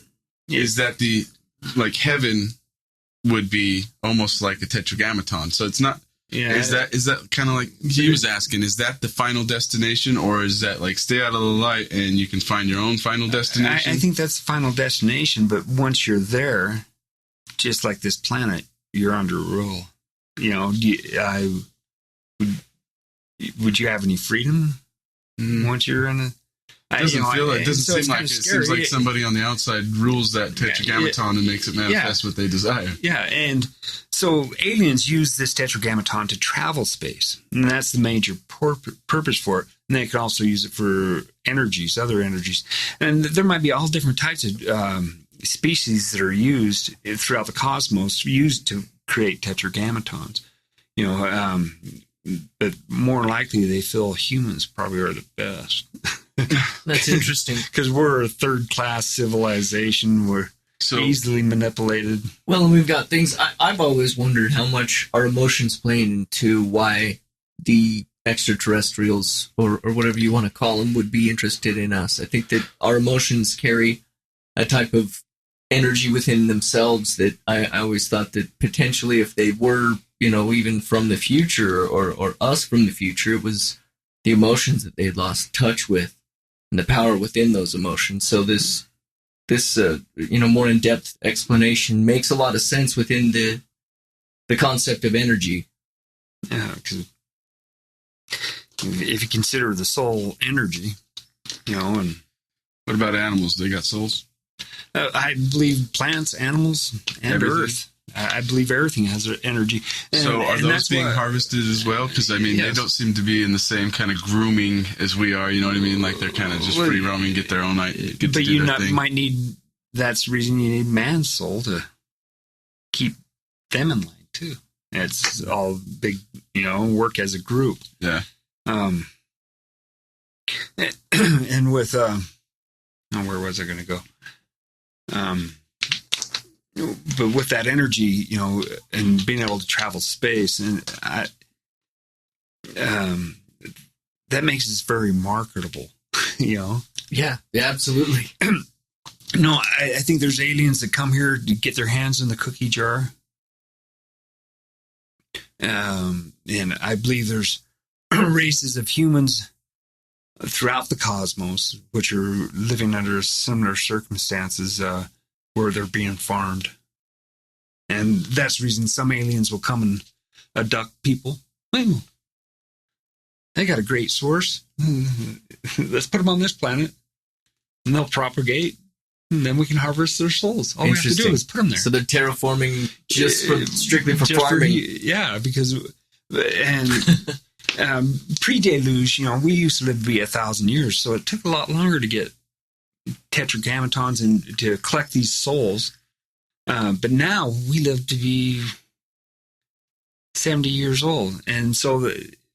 is that like heaven would be almost like a Tetragrammaton? So it's not. Yeah. Is that kind of like he was asking? Is that the final destination, or is that like stay out of the light and you can find your own final destination?
I think that's the final destination, but once you're there, just like this planet, you're under rule. Would you have any freedom once you're in a?
It doesn't seem like it seems like somebody on the outside rules that Tetragrammaton and makes it manifest what they desire.
Yeah, and so aliens use this Tetragrammaton to travel space, and that's the major purpose for it. And they can also use it for energies, other energies, and there might be all different types of species that are used throughout the cosmos, used to create Tetragrammatons. But more likely, they feel humans probably are the best.
That's interesting.
Because we're a third-class civilization. We're easily manipulated.
Well, and we've got things... I've always wondered how much our emotions play into why the extraterrestrials, or whatever you want to call them, would be interested in us. I think that our emotions carry a type of energy within themselves that I always thought that potentially if they were, even from the future or us from the future, it was the emotions that they had lost touch with and the power within those emotions. So this more in-depth explanation makes a lot of sense within the concept of energy.
Yeah, because if you consider the soul energy, and
what about animals? They got souls?
I believe plants, animals, and everything. Earth. I believe everything has energy.
So are those being harvested as well? Because, they don't seem to be in the same kind of grooming as we are. You know what I mean? Like they're kind of just free roaming, get their own thing.
But you might need, that's the reason you need man's soul to keep them in line, too. It's all big, work as a group.
Yeah.
And with, where was I going to go? But with that energy, and being able to travel space, and that makes us very marketable,
Yeah, absolutely.
No, I think there's aliens that come here to get their hands in the cookie jar. And I believe there's races of humans throughout the cosmos which are living under similar circumstances, where they're being farmed. And that's the reason some aliens will come and abduct people. They got a great source. Let's put them on this planet. And they'll propagate. And then we can harvest their souls. All we have to do is put them there.
So they're terraforming strictly for farming.
Because... And pre-deluge, we used to live to be 1,000 years. So it took a lot longer to get Tetragrammatons and to collect these souls, but now we live to be 70 years old, and so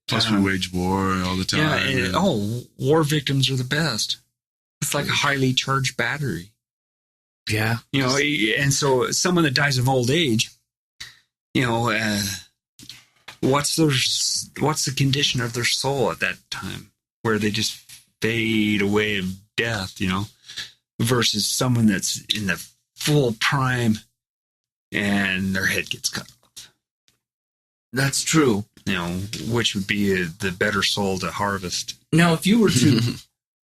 plus we wage war all the time.
Yeah, and, war victims are the best. It's like a highly charged battery.
Yeah,
and so someone that dies of old age, what's the condition of their soul at that time, where they just fade away of death, versus someone that's in the full prime and their head gets cut off.
That's true.
Which would be the better soul to harvest.
Now, if you were to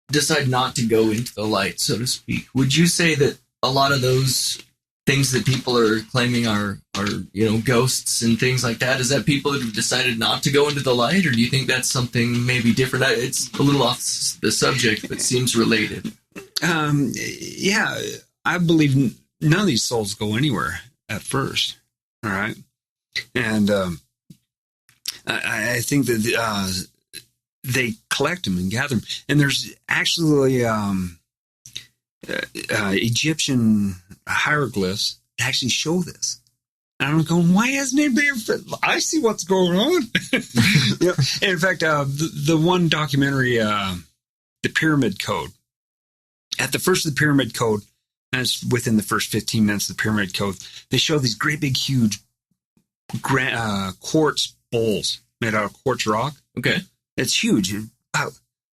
decide not to go into the light, so to speak, would you say that a lot of those things that people are claiming are ghosts and things like that, is that people that have decided not to go into the light, or do you think that's something maybe different? It's a little off the subject, but seems related.
Yeah, I believe none of these souls go anywhere at first. All right. And I think that they collect them and gather them. And there's actually Egyptian hieroglyphs that actually show this. And I'm going, why hasn't anybody ever... I see what's going on. And in fact, the one documentary, The Pyramid Code, at the first of the Pyramid Code, and it's within the first 15 minutes of the Pyramid Code, they show these great big, huge quartz bowls made out of quartz rock.
Okay.
It's huge.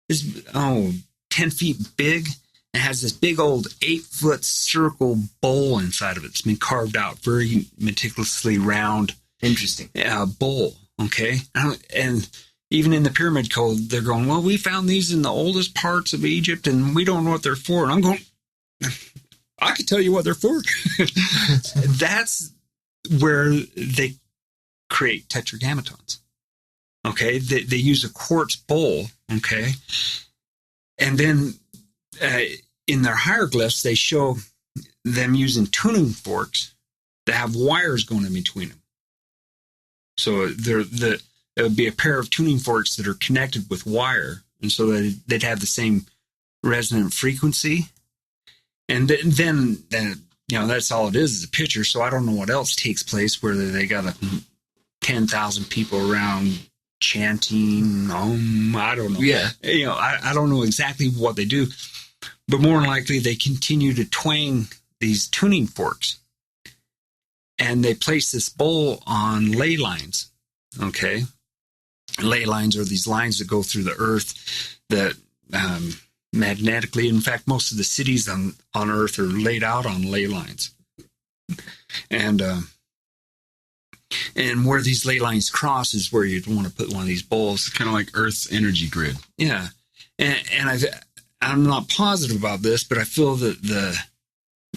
It's 10 feet big. It has this big old 8-foot circle bowl inside of it. It's been carved out, very meticulously round.
Interesting.
Bowl. Okay. And even in the Pyramid Code, they're going, well, we found these in the oldest parts of Egypt and we don't know what they're for. And I'm going, I can tell you what they're for. That's where they create tetragrammatons. Okay. They use a quartz bowl. Okay. And then in their hieroglyphs, they show them using tuning forks that have wires going in between them. So it would be a pair of tuning forks that are connected with wire, and so that they'd have the same resonant frequency. And then that's all it is a picture. So I don't know what else takes place, where they got 10,000 people around chanting. I don't know.
Yeah.
I don't know exactly what they do, but more than likely they continue to twang these tuning forks. And they place this bowl on ley lines, okay? Ley lines are these lines that go through the earth that magnetically, in fact, most of the cities on Earth are laid out on ley lines. And where these ley lines cross is where you'd want to put one of these bowls.
Kind of like Earth's energy grid.
Yeah. And I'm not positive about this, but I feel that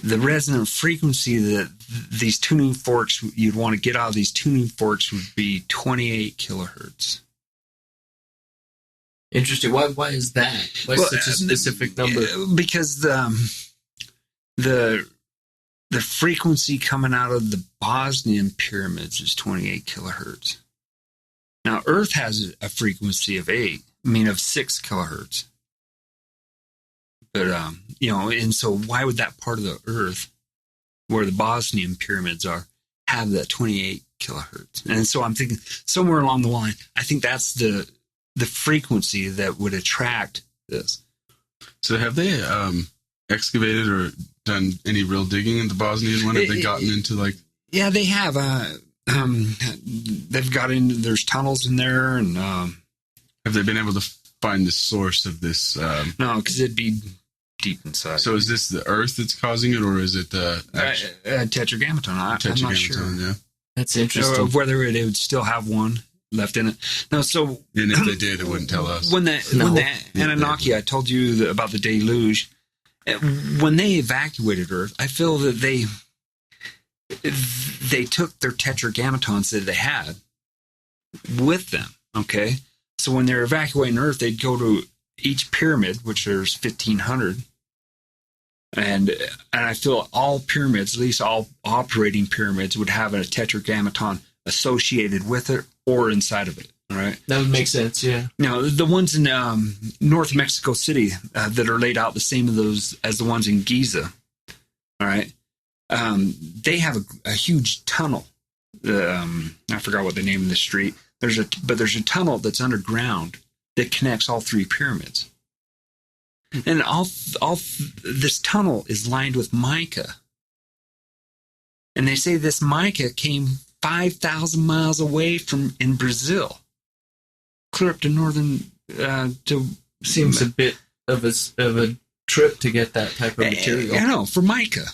the resonant frequency that these tuning forks, you'd want to get out of these tuning forks, would be 28 kilohertz.
Interesting. Why is that? Why such a specific number?
Because the frequency coming out of the Bosnian pyramids is 28 kilohertz. Now, Earth has a frequency of 6 kilohertz. But, and so why would that part of the Earth, where the Bosnian pyramids are, have that 28 kilohertz? And so I'm thinking somewhere along the line, I think that's the frequency that would attract this.
So have they excavated or done any real digging in the Bosnian one? Have they gotten into like...
Yeah, they have. They've got into, there's tunnels in there. And
have they been able to find the source of this?
No, because it'd be deep inside.
So is this the Earth that's causing it, or is it the
Tetragrammaton? I'm not sure.
Yeah.
That's interesting.
Whether it would still have one left in it. No, so...
And if they did, it wouldn't tell us.
When the Anunnaki, I told you about the deluge, when they evacuated Earth, I feel that they took their tetragrammatons that they had with them, okay? So when they're evacuating Earth, they'd go to each pyramid, which there's 1,500, and I feel all pyramids, at least all operating pyramids, would have a tetragrammaton associated with it or inside of it, all right?
That would make sense, yeah.
Now, the ones in North Mexico City that are laid out the same as the ones in Giza, all right? They have a huge tunnel. I forgot what the name of the street. There's a tunnel that's underground that connects all three pyramids, and all this tunnel is lined with mica. And they say this mica came 5,000 miles away in Brazil, clear up to northern.
Seems a bit of a trip to get that type of material.
I know, for mica,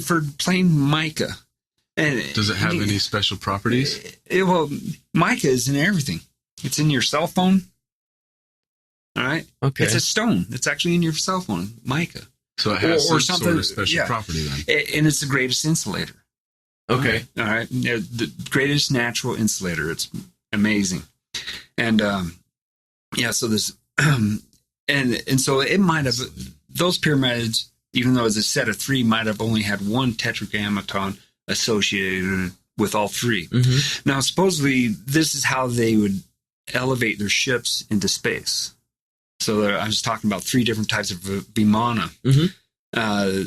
for plain mica. And
does it have any special properties?
Well, mica is in everything. It's in your cell phone. All right.
Okay.
It's a stone. It's actually in your cell phone, mica.
So it has some sort of special property then. And
it's the greatest insulator.
Okay.
All right. The greatest natural insulator. It's amazing. And so this and so it might have, those pyramids, even though it's a set of three, might have only had one tetragrammaton associated with all three. Mm-hmm. Now, supposedly, this is how they would elevate their ships into space. So I was talking about three different types of vimana. Mm-hmm.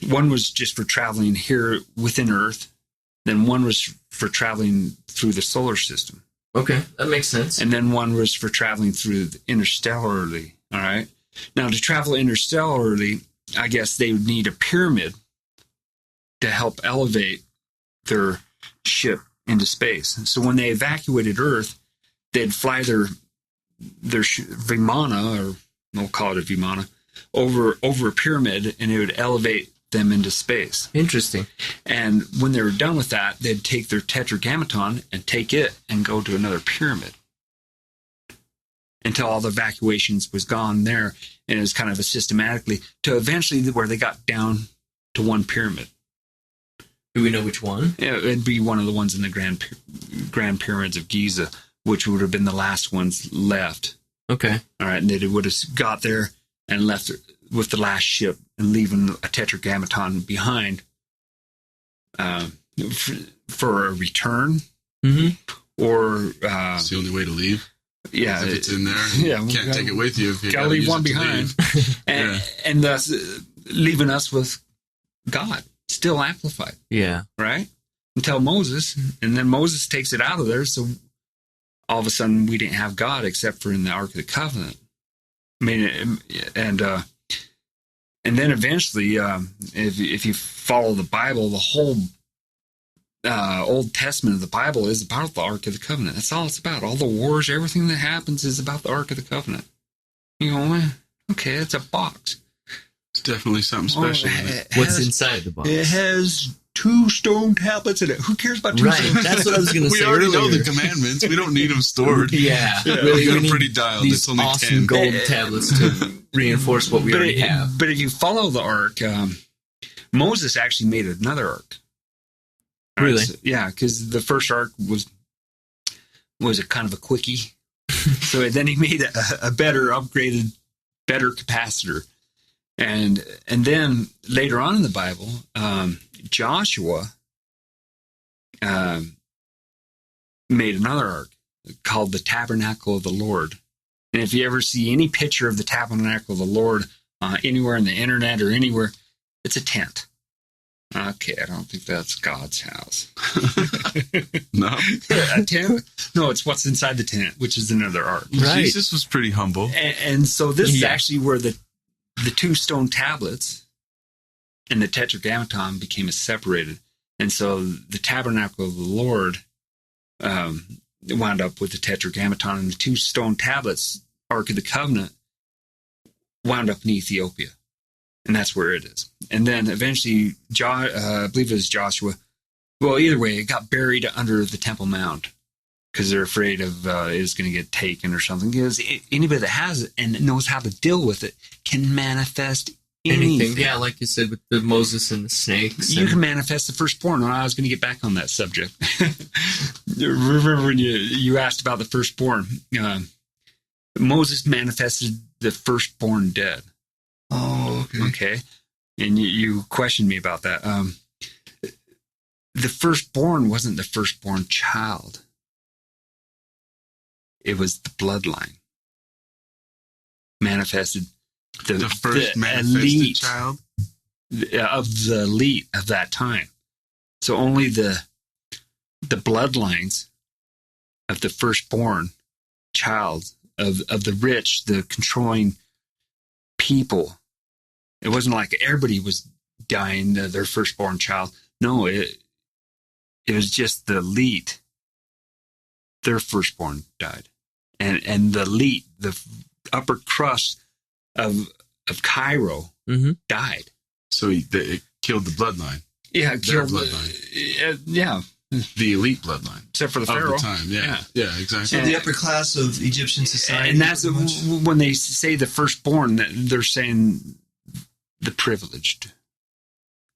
One was just for traveling here within Earth. Then one was for traveling through the solar system.
Okay, that makes sense.
And then one was for traveling through interstellarly. All right. Now, to travel interstellarly, I guess they would need a pyramid to help elevate their ship into space. So when they evacuated Earth, they'd fly their Vimana, or we'll call it a Vimana, over a pyramid, and it would elevate them into space.
Interesting.
And when they were done with that, they'd take their Tetragrammaton and take it and go to another pyramid until all the evacuations was gone there. And it was kind of a systematically to eventually where they got down to one pyramid.
Do we know which one?
Yeah, it'd be one of the ones in the Grand Pyramids of Giza, which would have been the last ones left.
Okay.
All right, and they would have got there and left with the last ship and leaving a Tetragrammaton behind for a return.
Mm-hmm.
Or
it's the only way to leave.
Yeah,
if it's in there.
Yeah,
you can't take it with you. If you
gotta leave one behind, and thus leaving us with God still amplified.
Yeah,
right. Until Moses, and then Moses takes it out of there. So all of a sudden, we didn't have God except for in the Ark of the Covenant. I mean, and then eventually, if you follow the Bible, the whole Old Testament of the Bible is about the Ark of the Covenant. That's all it's about. All the wars, everything that happens is about the Ark of the Covenant. You know, okay, it's a box.
It's definitely something special.
What's inside the box?
It has 2 stone tablets in it. Who cares about 2 stone tablets?
That's what I was going to say.
We already
earlier.
know the commandments. We don't need them stored.
Yeah.
Really, we got
need
them pretty dialed.
These
It's only
awesome
10.
gold tablets to reinforce what we already have.
But if you follow the Ark, Moses actually made another Ark.
Really?
So, yeah, because the first Ark was a kind of a quickie. So then he made a better, upgraded, better capacitor. And then later on in the Bible, Joshua made another ark called the Tabernacle of the Lord. And if you ever see any picture of the Tabernacle of the Lord anywhere on the internet or anywhere, it's a tent. Okay, I don't think that's God's house.
No?
A tent? No, it's what's inside the tent, which is another ark.
Right.
Jesus was pretty humble.
And so this is actually where the 2 stone tablets and the Tetragrammaton became separated. And so the Tabernacle of the Lord wound up with the Tetragrammaton, and the 2 stone tablets, Ark of the Covenant, wound up in Ethiopia. And that's where it is. And then eventually, I believe it was Joshua. Well, either way, it got buried under the Temple Mount because they're afraid of it was going to get taken or something. Because anybody that has it and knows how to deal with it can manifest anything.
Yeah, like you said with the Moses and the snakes.
You can manifest the firstborn. I was going to get back on that subject. Remember when you asked about the firstborn? Moses manifested the firstborn dead.
Oh, okay.
Okay. And you questioned me about that. The firstborn wasn't the firstborn child. It was the bloodline. Manifested the
first manifested
elite
child?
Of the elite of that time. So only the bloodlines of the firstborn child, of the rich, the controlling people. It wasn't like everybody was dying, their firstborn child. No, it was just the elite. Their firstborn died. And the elite, the upper crust of Cairo died.
So it killed the bloodline.
Yeah, it killed
their bloodline.
Yeah.
The elite bloodline.
Except for the Pharaoh.
Of the time, yeah, exactly.
So the upper class of Egyptian society.
And that's when they say the firstborn, they're saying the privileged.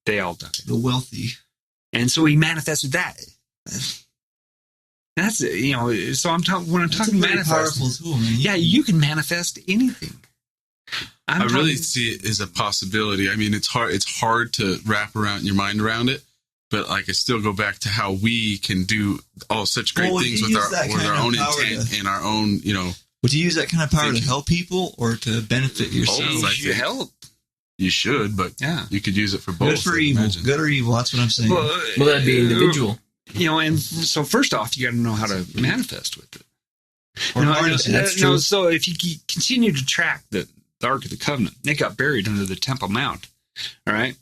They all died.
The wealthy.
And so he manifested that. That's, so when I'm talking manifest.
Powerful tool, man.
Yeah, you can manifest anything.
I really see it as a possibility. I mean, it's hard to wrap your mind around it. But I still go back to how we can do all such great things with our own intent and our own,
Would you use that kind of power to help people or to benefit yourself?
Oh, you help.
You should, but you could use it for both.
Good for evil.
Imagine.
Good or evil. That's what I'm saying.
Well, that'd be individual.
And so first off, you got to know how to manifest with it.
Or harness it.
That's true.
So if you continue to track the the Ark of the Covenant. They got buried under the Temple Mount. All right.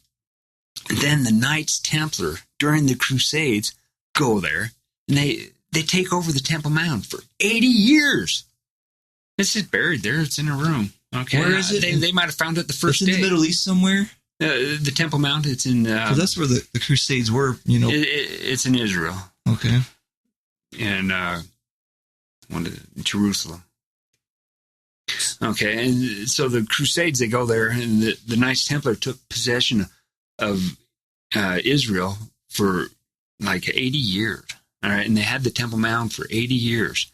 And then the Knights Templar during the Crusades go there, and they take over the Temple Mount for 80 years. It's just buried there. It's in a room. Okay.
Where is it?
They might have found it the first
It's in
day.
the Middle East somewhere?
The Temple Mount, it's in...
'Cause that's where the Crusades were, you know.
It's in Israel.
Okay.
And Jerusalem. Okay, and so the Crusades, they go there, and the Knights Templar took possession of Israel for like 80 years. All right, and they had the Temple Mount for 80 years.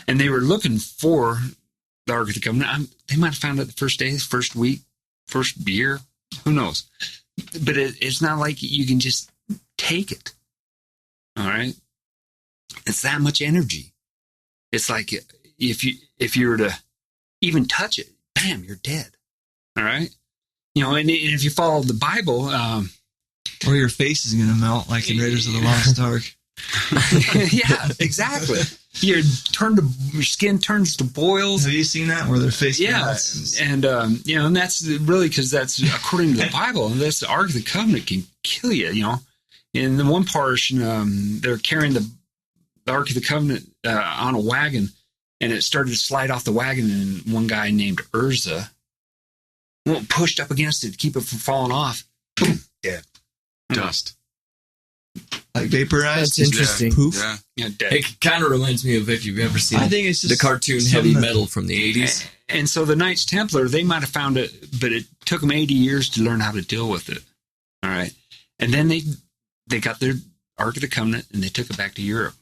And they were looking for the Ark of the Covenant. They might have found it the first day, first week, first year. Who knows? But it's not like you can just take it. All right? It's that much energy. It's like if you were to even touch it, bam, you're dead. All right? You know, and if you follow the Bible...
or your face is going to melt like in Raiders of the Lost Ark.
Yeah, exactly. Your skin turns to boils.
Have you seen that where their face melts?
And you know, and that's really because that's according to the Bible, and that's the Ark of the Covenant can kill you. You know, in the one portion, they're carrying the Ark of the Covenant on a wagon, and it started to slide off the wagon, and one guy named Urza pushed up against it to keep it from falling off. Boom, dead.
Dust.
Like vaporized?
That's interesting.
Poof.
Yeah, dead.
It kind of reminds me of if you've ever seen
I think it's just
the cartoon Heavy Metal from the 80s.
And so the Knights Templar, they might have found it, but it took them 80 years to learn how to deal with it. All right. And then they got their Ark of the Covenant, and they took it back to Europe.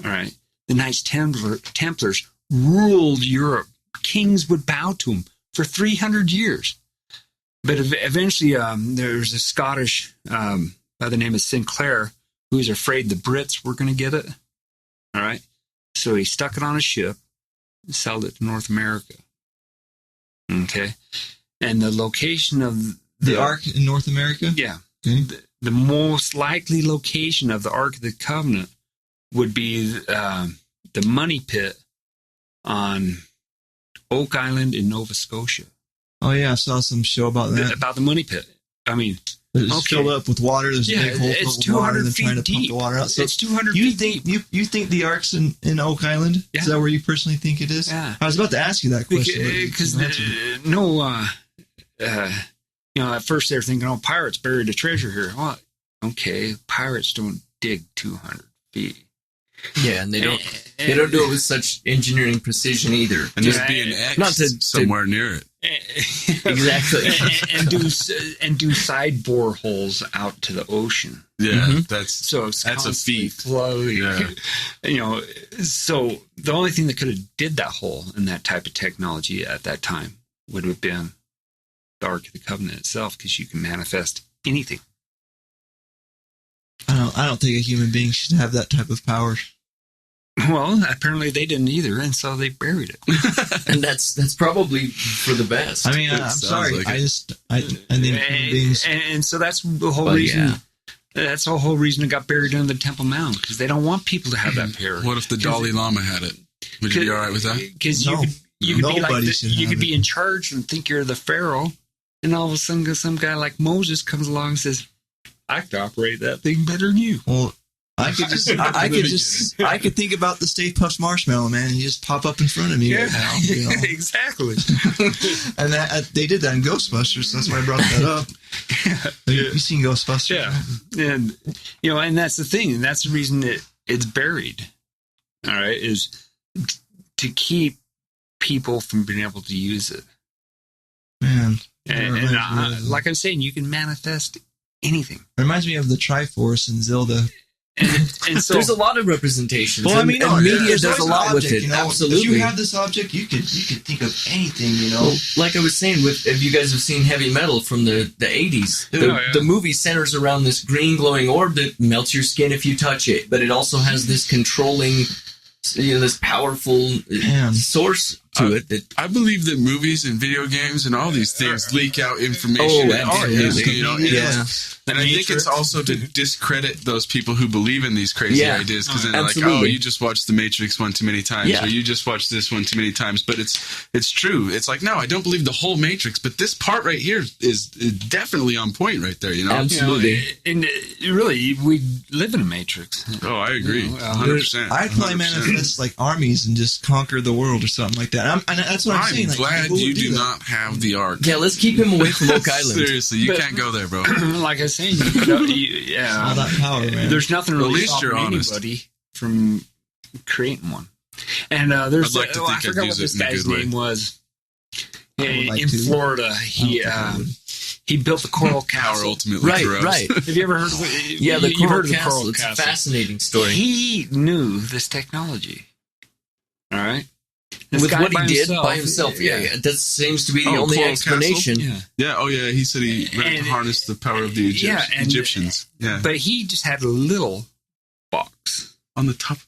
All right. The Knights Templars ruled Europe. Kings would bow to them for 300 years. But eventually there was a Scottish by the name of Sinclair who was afraid the Brits were going to get it. All right. So he stuck it on a ship and sold it to North America. Okay. And the location of
the Ark in North America?
Yeah.
Okay.
The most likely location of the Ark of the Covenant would be the money pit on Oak Island in Nova Scotia.
Oh, yeah. I saw some show about that.
About the money pit. I mean,
it's filled up with water. There's a big hole
it's
full of water.
200
They're
feet
trying to
deep.
pump the water out. So
it's 200
you
feet
think
deep.
you think the Ark's in Oak Island?
Yeah.
Is that where you personally think it is?
Yeah.
I was about to ask you that question.
Because you know, at first they're thinking, oh, pirates buried a treasure here. Well, okay, pirates don't dig 200 feet.
Yeah, and they don't do it with such engineering precision either.
And there'd be an X somewhere near it.
Exactly.
and do side bore holes out to the ocean.
Yeah,
It's
that's a feat.
Floating.
Yeah.
You know, so the only thing that could have did that hole in that type of technology at that time would have been the Ark of the Covenant itself, because you can manifest anything.
I don't think a human being should have that type of power.
Well, apparently they didn't either, and so they buried it.
And that's probably for the best.
I mean, I'm sorry.
Like
I think human beings.
And so that's the whole reason. Yeah. That's the whole reason it got buried under the Temple Mount, because they don't want people to have that power.
What if the Dalai Lama had it? Would you be all right with that?
Because you could be like you could be in charge and think you're the pharaoh, and all of a sudden some guy like Moses comes along and says, "I could operate that thing better than you."
Well, I could think about the Stay Puft Marshmallow Man, and you just pop up in front of me right now. You know?
Exactly.
And they did that in Ghostbusters, so that's why I brought that up. You've seen Ghostbusters?
Yeah, and and that's the thing, and that's the reason it's buried. All right, is to keep people from being able to use it.
Man,
and like I'm saying, you can manifest anything.
It reminds me of the Triforce and Zelda.
And so
there's a lot of representations.
Well, I mean,
and media does a
an
lot
object,
with it.
You know?
Absolutely.
If you have this object, you could think of anything. You know,
well, like I was saying, if you guys have seen Heavy Metal from the 80s, the movie centers around this green glowing orb that melts your skin if you touch it, but it also has this controlling, this powerful source to it. That
I believe that movies and video games and all these things leak out information. And I think it's also to discredit those people who believe in these crazy ideas, because then they're like, oh, you just watched The Matrix one too many times, or you just watched this one too many times. But it's true. It's like, no, I don't believe the whole Matrix, but this part right here is definitely on point right there,
Absolutely.
And really, we live in a Matrix.
Oh, I agree. 100%.
I'd probably manifest like armies and just conquer the world or something like that. And that's what I'm saying.
I'm glad you do not have the Ark.
Yeah, let's keep him away from Oak Island.
Seriously, you can't go there, bro.
Like I was saying,
all that power, man.
There's nothing really
At least you're
stopping
honest.
anybody from creating one. And there's,
I'd like to think
I forgot
I'd
what
use
this
it in a
guy's
good way.
name was.
like
In
to.
Florida, he built the Coral
Power
Castle.
ultimately corrupts.
Right.
Have you ever heard of it?
Yeah, the
You've
Coral
heard of the
Castle.
Coral
It's a
Castle.
fascinating story.
He knew this technology. All right. This
With
guy
what he did
himself,
by himself. Yeah. That seems to be the only
Coral
explanation.
Yeah.
Yeah, oh yeah, he said he harnessed the power of the Egyptians. Yeah.
But he just had a little box.
On the top.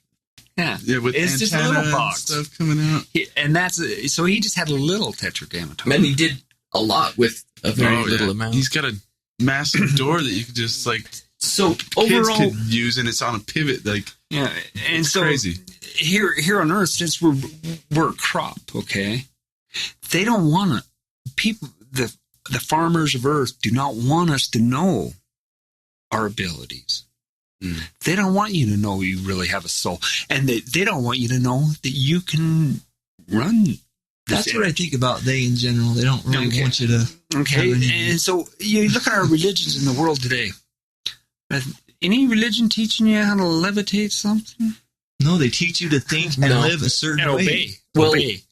Yeah.
Yeah, with
It's just a little
antenna and
box.
stuff coming out.
So he just had a little Tetragrammaton.
And he did a lot with a very little amount.
He's got a massive door that you can just
So
kids
overall,
could use, and it's on a pivot.
Yeah, and so
crazy.
Here on Earth, since we're a crop, okay, they don't want to. People, the farmers of Earth do not want us to know our abilities. They don't want you to know you really have a soul, and they don't want you to know that you can run.
That's what I think about they in general. They don't really want you to.
Okay, and so you look at our religions in the world today. Any religion teaching you how to levitate something?
No, they teach you to think and live a certain
And
way.
obey,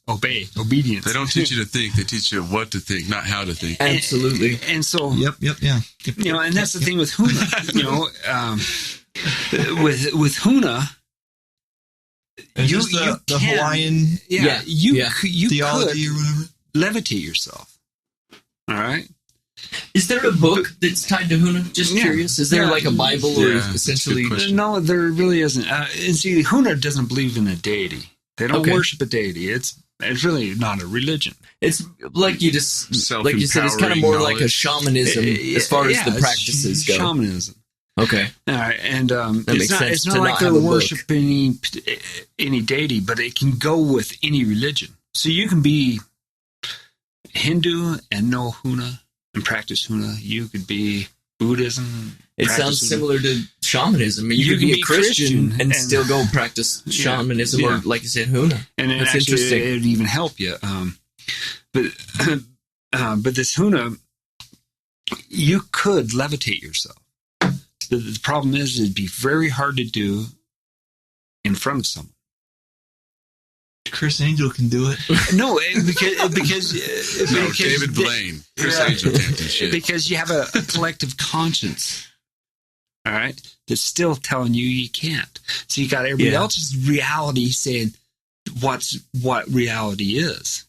obedience.
They don't teach you to think; they teach you what to think, not how to think.
absolutely.
And so,
Yep, yeah.
and that's the thing with Huna. With Huna,
You the Hawaiian
you
theology or whatever.
could levitate yourself. All right.
Is there a book that's tied to Huna? Just curious. Is there like a Bible or
Yeah,
essentially?
that's a good question.
No, there really isn't. And see, Huna doesn't believe in a deity. They don't worship a deity. It's really not a religion.
It's like you just, like you said, it's kind of more like a shamanism as far as the practices go.
Shamanism.
Okay.
All right, and
makes sense
it's
to
not
not
like they're
have a book.
worshiping any deity, but it can go with any religion. So you can be Hindu and know Huna and practice Huna. You could be Buddhism.
It sounds similar to shamanism. You could be a Christian and still go practice shamanism or, like you said, Huna.
And
that's
actually,
interesting.
it would even help you. But this Huna, you could levitate yourself. The problem is it'd be very hard to do in front of someone.
Chris Angel can do it.
No, because
David Blaine, Chris Angel can't do shit.
Because you have a collective conscience, all right, that's still telling you can't. So you got everybody else's reality saying what reality is.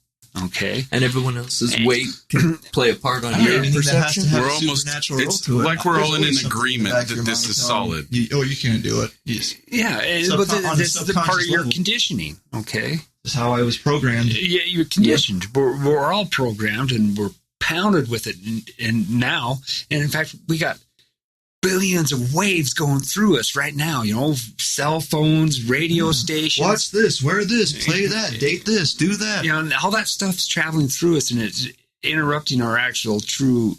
Okay,
and everyone else's weight can play a part on your perception.
We're almost, it's like we're all in an agreement that this is solid.
You can't do it.
Yeah, but this is the part of your conditioning, okay?
That's how I was programmed.
Yeah, you're conditioned. Yeah. We're all programmed, and we're pounded with it and now. And in fact, we got billions of waves going through us right now. Cell phones, radio stations.
Watch this, wear this, play that, date this, do that.
And all that stuff's traveling through us, and it's interrupting our actual true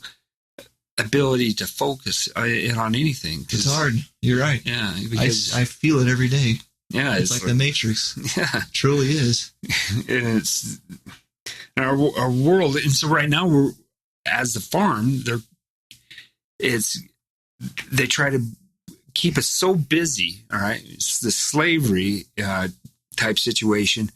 ability to focus on anything.
It's hard. You're right.
Yeah, because
I feel it every day.
Yeah,
it's like the Matrix.
Yeah,
it truly is.
And it's our world. And so right now we're as the farm. They try to keep us so busy. All right, it's the slavery type situation,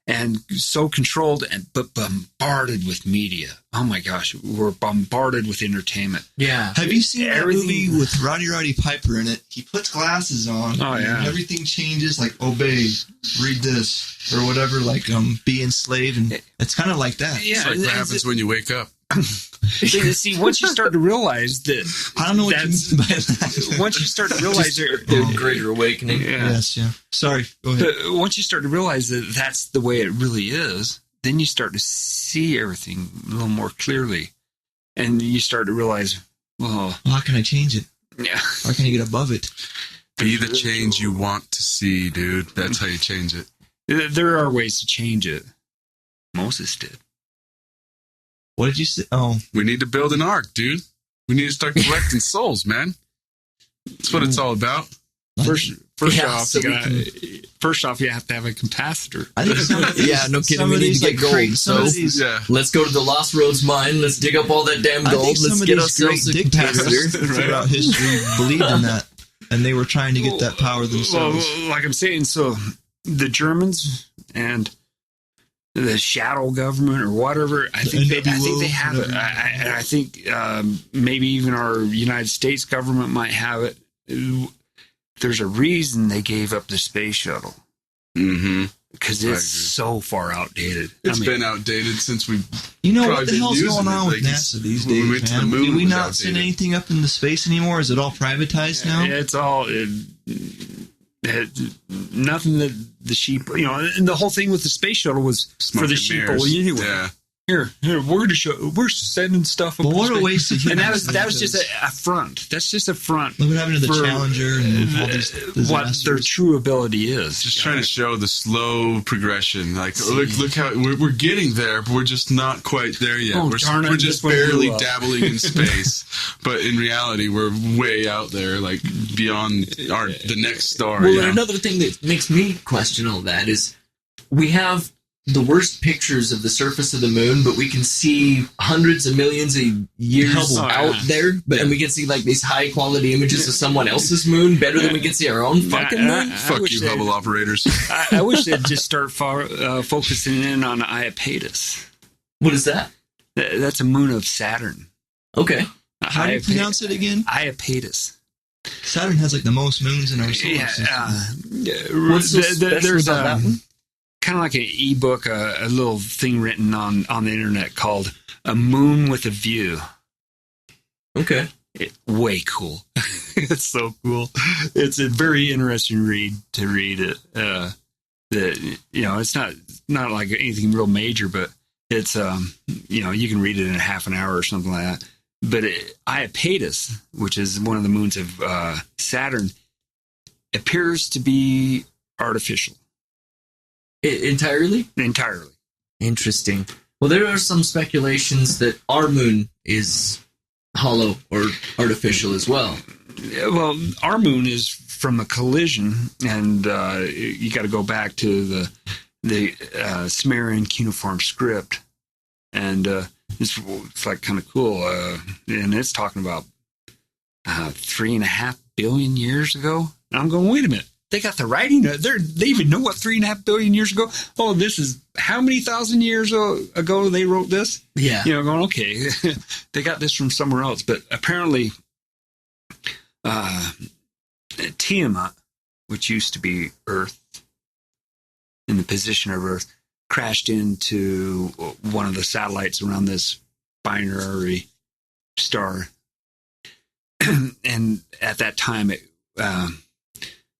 and so controlled but bombarded with media. Oh my gosh, we're bombarded with entertainment.
Yeah.
Have you seen that movie with Roddy Piper in it? He puts glasses on.
Oh yeah.
And everything changes. Like obey, read this, or whatever. Like be enslaved, and it's kind of like that.
Yeah,
it's like what happens when you wake up.
See, once you start to realize that,
I don't know what you mean by that.
Once you start to realize
the greater awakening.
Yeah.
Yes, yeah. Sorry, go ahead.
But once you start to realize that that's the way it really is, then you start to see everything a little more clearly. And you start to realize, well,
how can I change it?
Yeah.
How can I get above it?
Be the change you want to see, dude. That's how you change it.
There are ways to change it. Moses did.
What did you say? Oh.
We need to build an ark, dude. We need to start collecting souls, man. That's what it's all about.
First off, you have to have a capacitor.
I think
no kidding. We need to get gold. So let's go to the Lost Roads mine. Let's dig up all that damn gold. Let's get ourselves a capacitor.
Throughout history believed in that, and they were trying to get that power themselves.
Well, like I'm saying, so the Germans and the shadow government or whatever, I think they have it. I think maybe even our United States government might have it. There's a reason they gave up the space shuttle. Mm-hmm. Because it's so far outdated.
It's been outdated since we.
You know what the hell's going on with NASA these days, man? Do we not send anything up into space anymore? Is it all privatized now?
It's all nothing that the sheep. And the whole thing with the space shuttle was for the sheep anyway. Yeah. Here, we're sending stuff up.
But what a waste of
and that was just a front. That's just a front.
Look what happened to the Challenger and all these disasters.
What their true ability is.
Just trying to show the slow progression. Like, look how we're getting there, but we're just not quite there yet. We're just barely dabbling in space. But in reality, we're way out there, like beyond the next star.
Well, and another thing that makes me question all that is we have the worst pictures of the surface of the moon, but we can see hundreds of millions of years out there. And we can see like these high quality images of someone else's moon better than we can see our own fucking moon.
Fuck you, Hubble operators.
I wish they'd just start focusing in on Iapetus.
What is that?
That's a moon of Saturn.
Okay.
How do you pronounce it again?
Iapetus.
Saturn has like the most moons in our solar system.
What's so special about that one?
Kind of like an ebook, a little thing written on the internet called "A Moon with a View."
Okay,
way cool. It's so cool. It's a very interesting read to read it. It's not like anything real major, but it's you can read it in a half an hour or something like that. But Iapetus, which is one of the moons of Saturn, appears to be artificial.
Entirely?
Entirely.
Interesting. Well, there are some speculations that our moon is hollow or artificial as well.
Well, our moon is from a collision, and you got to go back to the Sumerian cuneiform script, and it's like kind of cool, and it's talking about 3.5 billion years ago. And I'm going, wait a minute. They got the writing. They even know what 3.5 billion years ago. Oh, this is how many thousand years ago they wrote this?
Yeah.
Going, okay, they got this from somewhere else. But apparently, Tiamat, which used to be Earth, in the position of Earth, crashed into one of the satellites around this binary star. And at that time,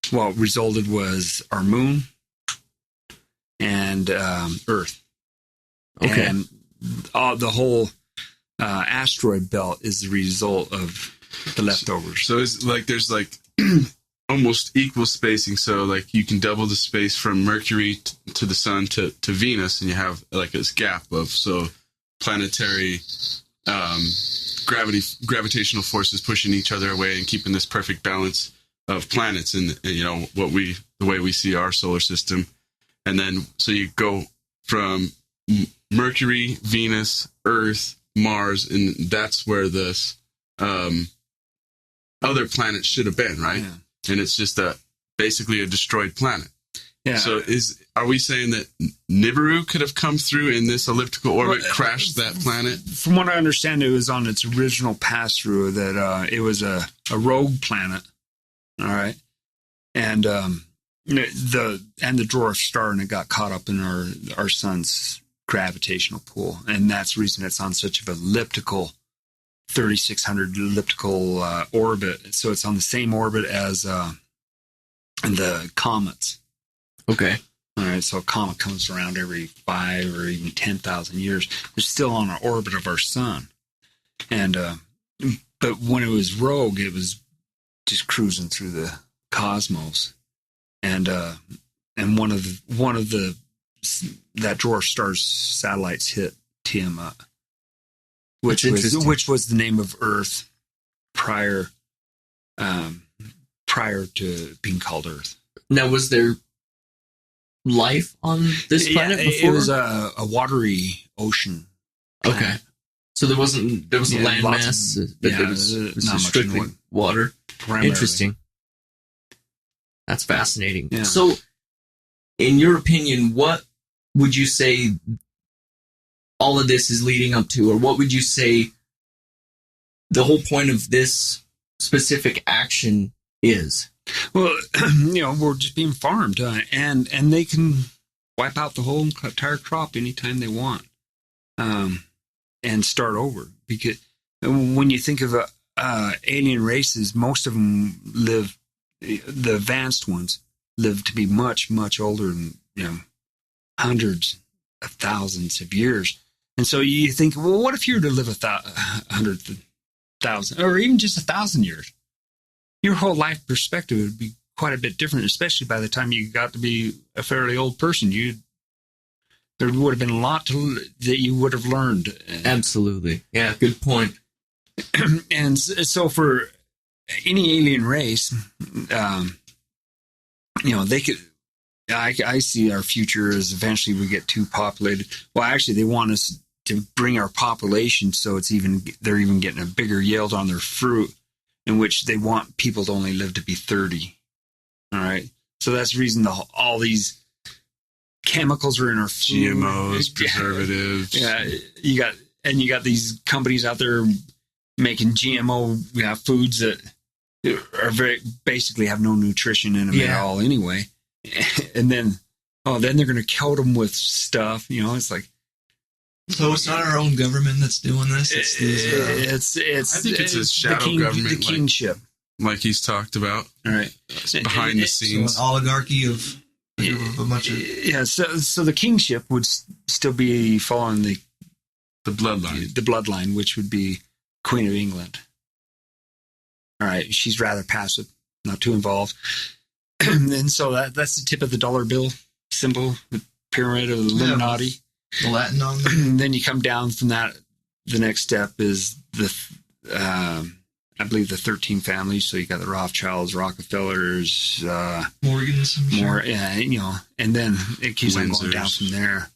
what resulted was our moon and Earth.
Okay.
And the whole asteroid belt is the result of the leftovers.
So it's like there's like almost equal spacing. So like you can double the space from Mercury to the sun to Venus, and you have like this gap of planetary gravitational forces pushing each other away and keeping this perfect balance of planets and the way we see our solar system. And then so you go from Mercury, Venus, Earth, Mars, and that's where this other planet should have been, right? Yeah. And it's just basically a destroyed planet. Yeah. So are we saying that Nibiru could have come through in this elliptical orbit, crashed that planet?
From what I understand, it was on its original pass through that it was a rogue planet. All right, and the dwarf star, and it got caught up in our sun's gravitational pull, and that's the reason it's on such an elliptical 3,600 elliptical orbit. So it's on the same orbit as the comets.
Okay.
All right, so a comet comes around every 5 or even 10,000 years. It's still on an orbit of our sun, and but when it was rogue, it was just cruising through the cosmos, and one of the that dwarf star's satellites hit Tiamat, which was the name of Earth prior to being called Earth.
Now, was there life on this planet before?
It was a watery ocean planet.
Okay, so there was a landmass, but there was
not
strictly
much
water.
Primarily.
Interesting. That's fascinating.
Yeah.
So, in your opinion, what would you say all of this is leading up to, or what would you say the whole point of this specific action is?
Well, we're just being farmed, and they can wipe out the whole entire crop anytime they want, and start over. Because when you think of alien races, most of them live. The advanced ones live to be much, much older than hundreds of thousands of years. And so you think, well, what if you were to live 100,000 or even just 1,000 years? Your whole life perspective would be quite a bit different, especially by the time you got to be a fairly old person. There would have been a lot that you would have learned.
Absolutely. Yeah, good point.
And so for any alien race, they could. I see our future as eventually we get too populated. Well, actually, they want us to bring our population so they're even getting a bigger yield on their fruit, in which they want people to only live to be 30. All right, so that's the reason all these chemicals are in our food.
GMOs, preservatives.
Yeah, you got these companies out there making GMO foods that are basically have no nutrition in them at all anyway. And then they're going to coat them with stuff. It's like.
So it's not our own government that's doing this.
It's
I think it's a shadow government,
the kingship,
like he's talked about.
All right,
behind the scenes,
so an oligarchy of a bunch of
So the kingship would still be following the bloodline, which would be Queen of England. All right, she's rather passive, not too involved, and so that's the tip of the dollar bill symbol, the pyramid of the Illuminati.
The Latin on there.
Then you come down from that. The next step is I believe the 13 families. So you got the Rothschilds, Rockefellers,
Morgans,
and then it keeps on going down from there.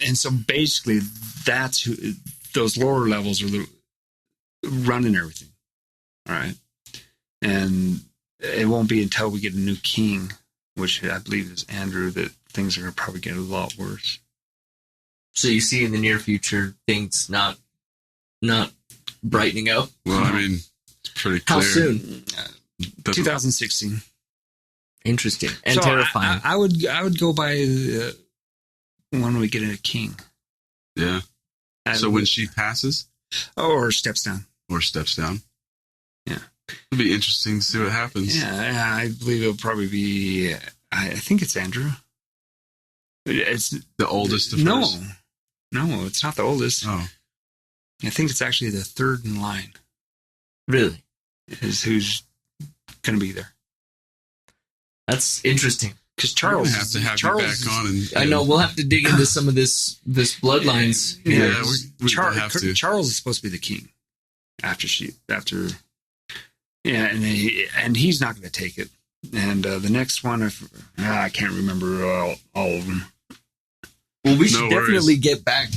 And so basically, that's those lower levels are running everything. All right, and it won't be until we get a new king, which I believe is Andrew, that things are going to probably get a lot worse.
So you see in the near future things not brightening up?
Well, I mean, it's pretty clear.
How soon?
2016.
Interesting and terrifying.
I would go by when we get a king.
Yeah. So when she passes?
Or steps down.
Yeah. It'll be interesting to see what happens.
Yeah, I believe it'll probably be, I think it's Andrew. It's
the oldest of hers?
No, it's not the oldest.
Oh.
I think it's actually the third in line.
Really?
Is who's going to be there.
That's interesting.
Because Charles
have to have you back on. And
I know we'll have to dig into some of this bloodlines.
Yeah,
we have to.
Charles is supposed to be the king and he's not going to take it. And the next one, I can't remember all of them.
Well, we should definitely get back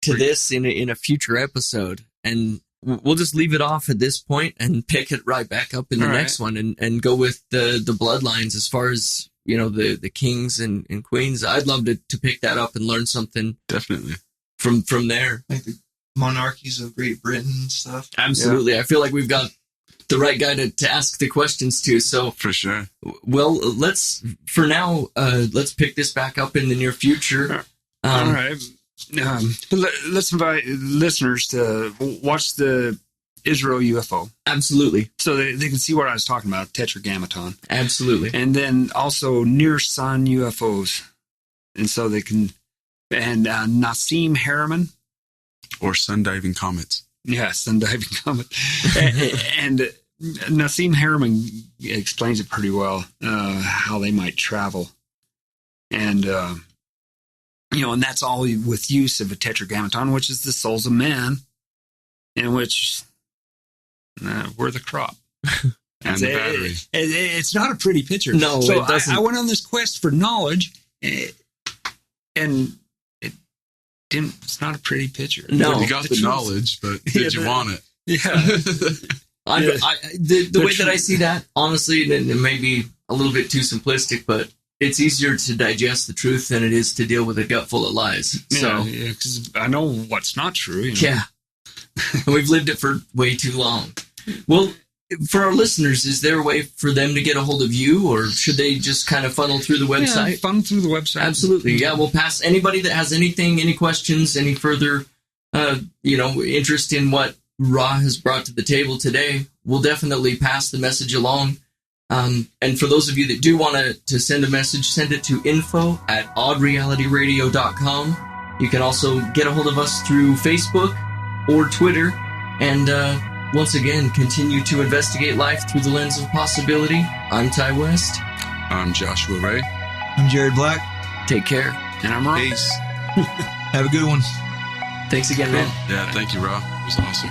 to this in a future episode, and we'll just leave it off at this point and pick it right back up in the next one, and go with the bloodlines as far as the kings and queens. I'd love to pick that up and learn something
definitely
from there,
like the monarchies of Great Britain and stuff.
Absolutely, I feel like we've got the right guy to ask the questions to. So
for sure.
Well, let's pick this back up in the near future.
All right. Let's invite listeners to watch the Israel UFO.
Absolutely.
So they can see what I was talking about, Tetragrammaton.
Absolutely.
And then also near-sun UFOs. And so they can... And Nassim Harriman.
Or sun-diving comets.
Yeah, sun-diving comet. and Nassim Harriman explains it pretty well, how they might travel. And, and that's all with use of a tetragrammaton, which is the souls of man, in which we're the crop.
And the battery.
It's not a pretty picture.
No,
so
it doesn't.
I went on this quest for knowledge, and it's not a pretty picture.
No.
You got the knowledge, but did you want it?
Yeah.
The way that I see that, honestly, and it may be a little bit too simplistic, but it's easier to digest the truth than it is to deal with a gut full of lies. So,
because I know what's not true.
Yeah. We've lived it for way too long. Well, for our listeners, is there a way for them to get a hold of you, or should they just kind of funnel through the website?
Yeah, funnel through the website.
Absolutely. Yeah, we'll pass anybody that has anything, any questions, any further, interest in what Ra has brought to the table today. We'll definitely pass the message along. And for those of you that do want to send a message, send it to info@oddrealityradio.com. You can also get a hold of us through Facebook or Twitter. And once again, continue to investigate life through the lens of possibility. I'm Ty West.
I'm Joshua Ray.
I'm Jared Black.
Take care.
And I'm wrong.
Peace.
Have a good one.
Thanks again, man.
Yeah, thank you, Rob. It was awesome.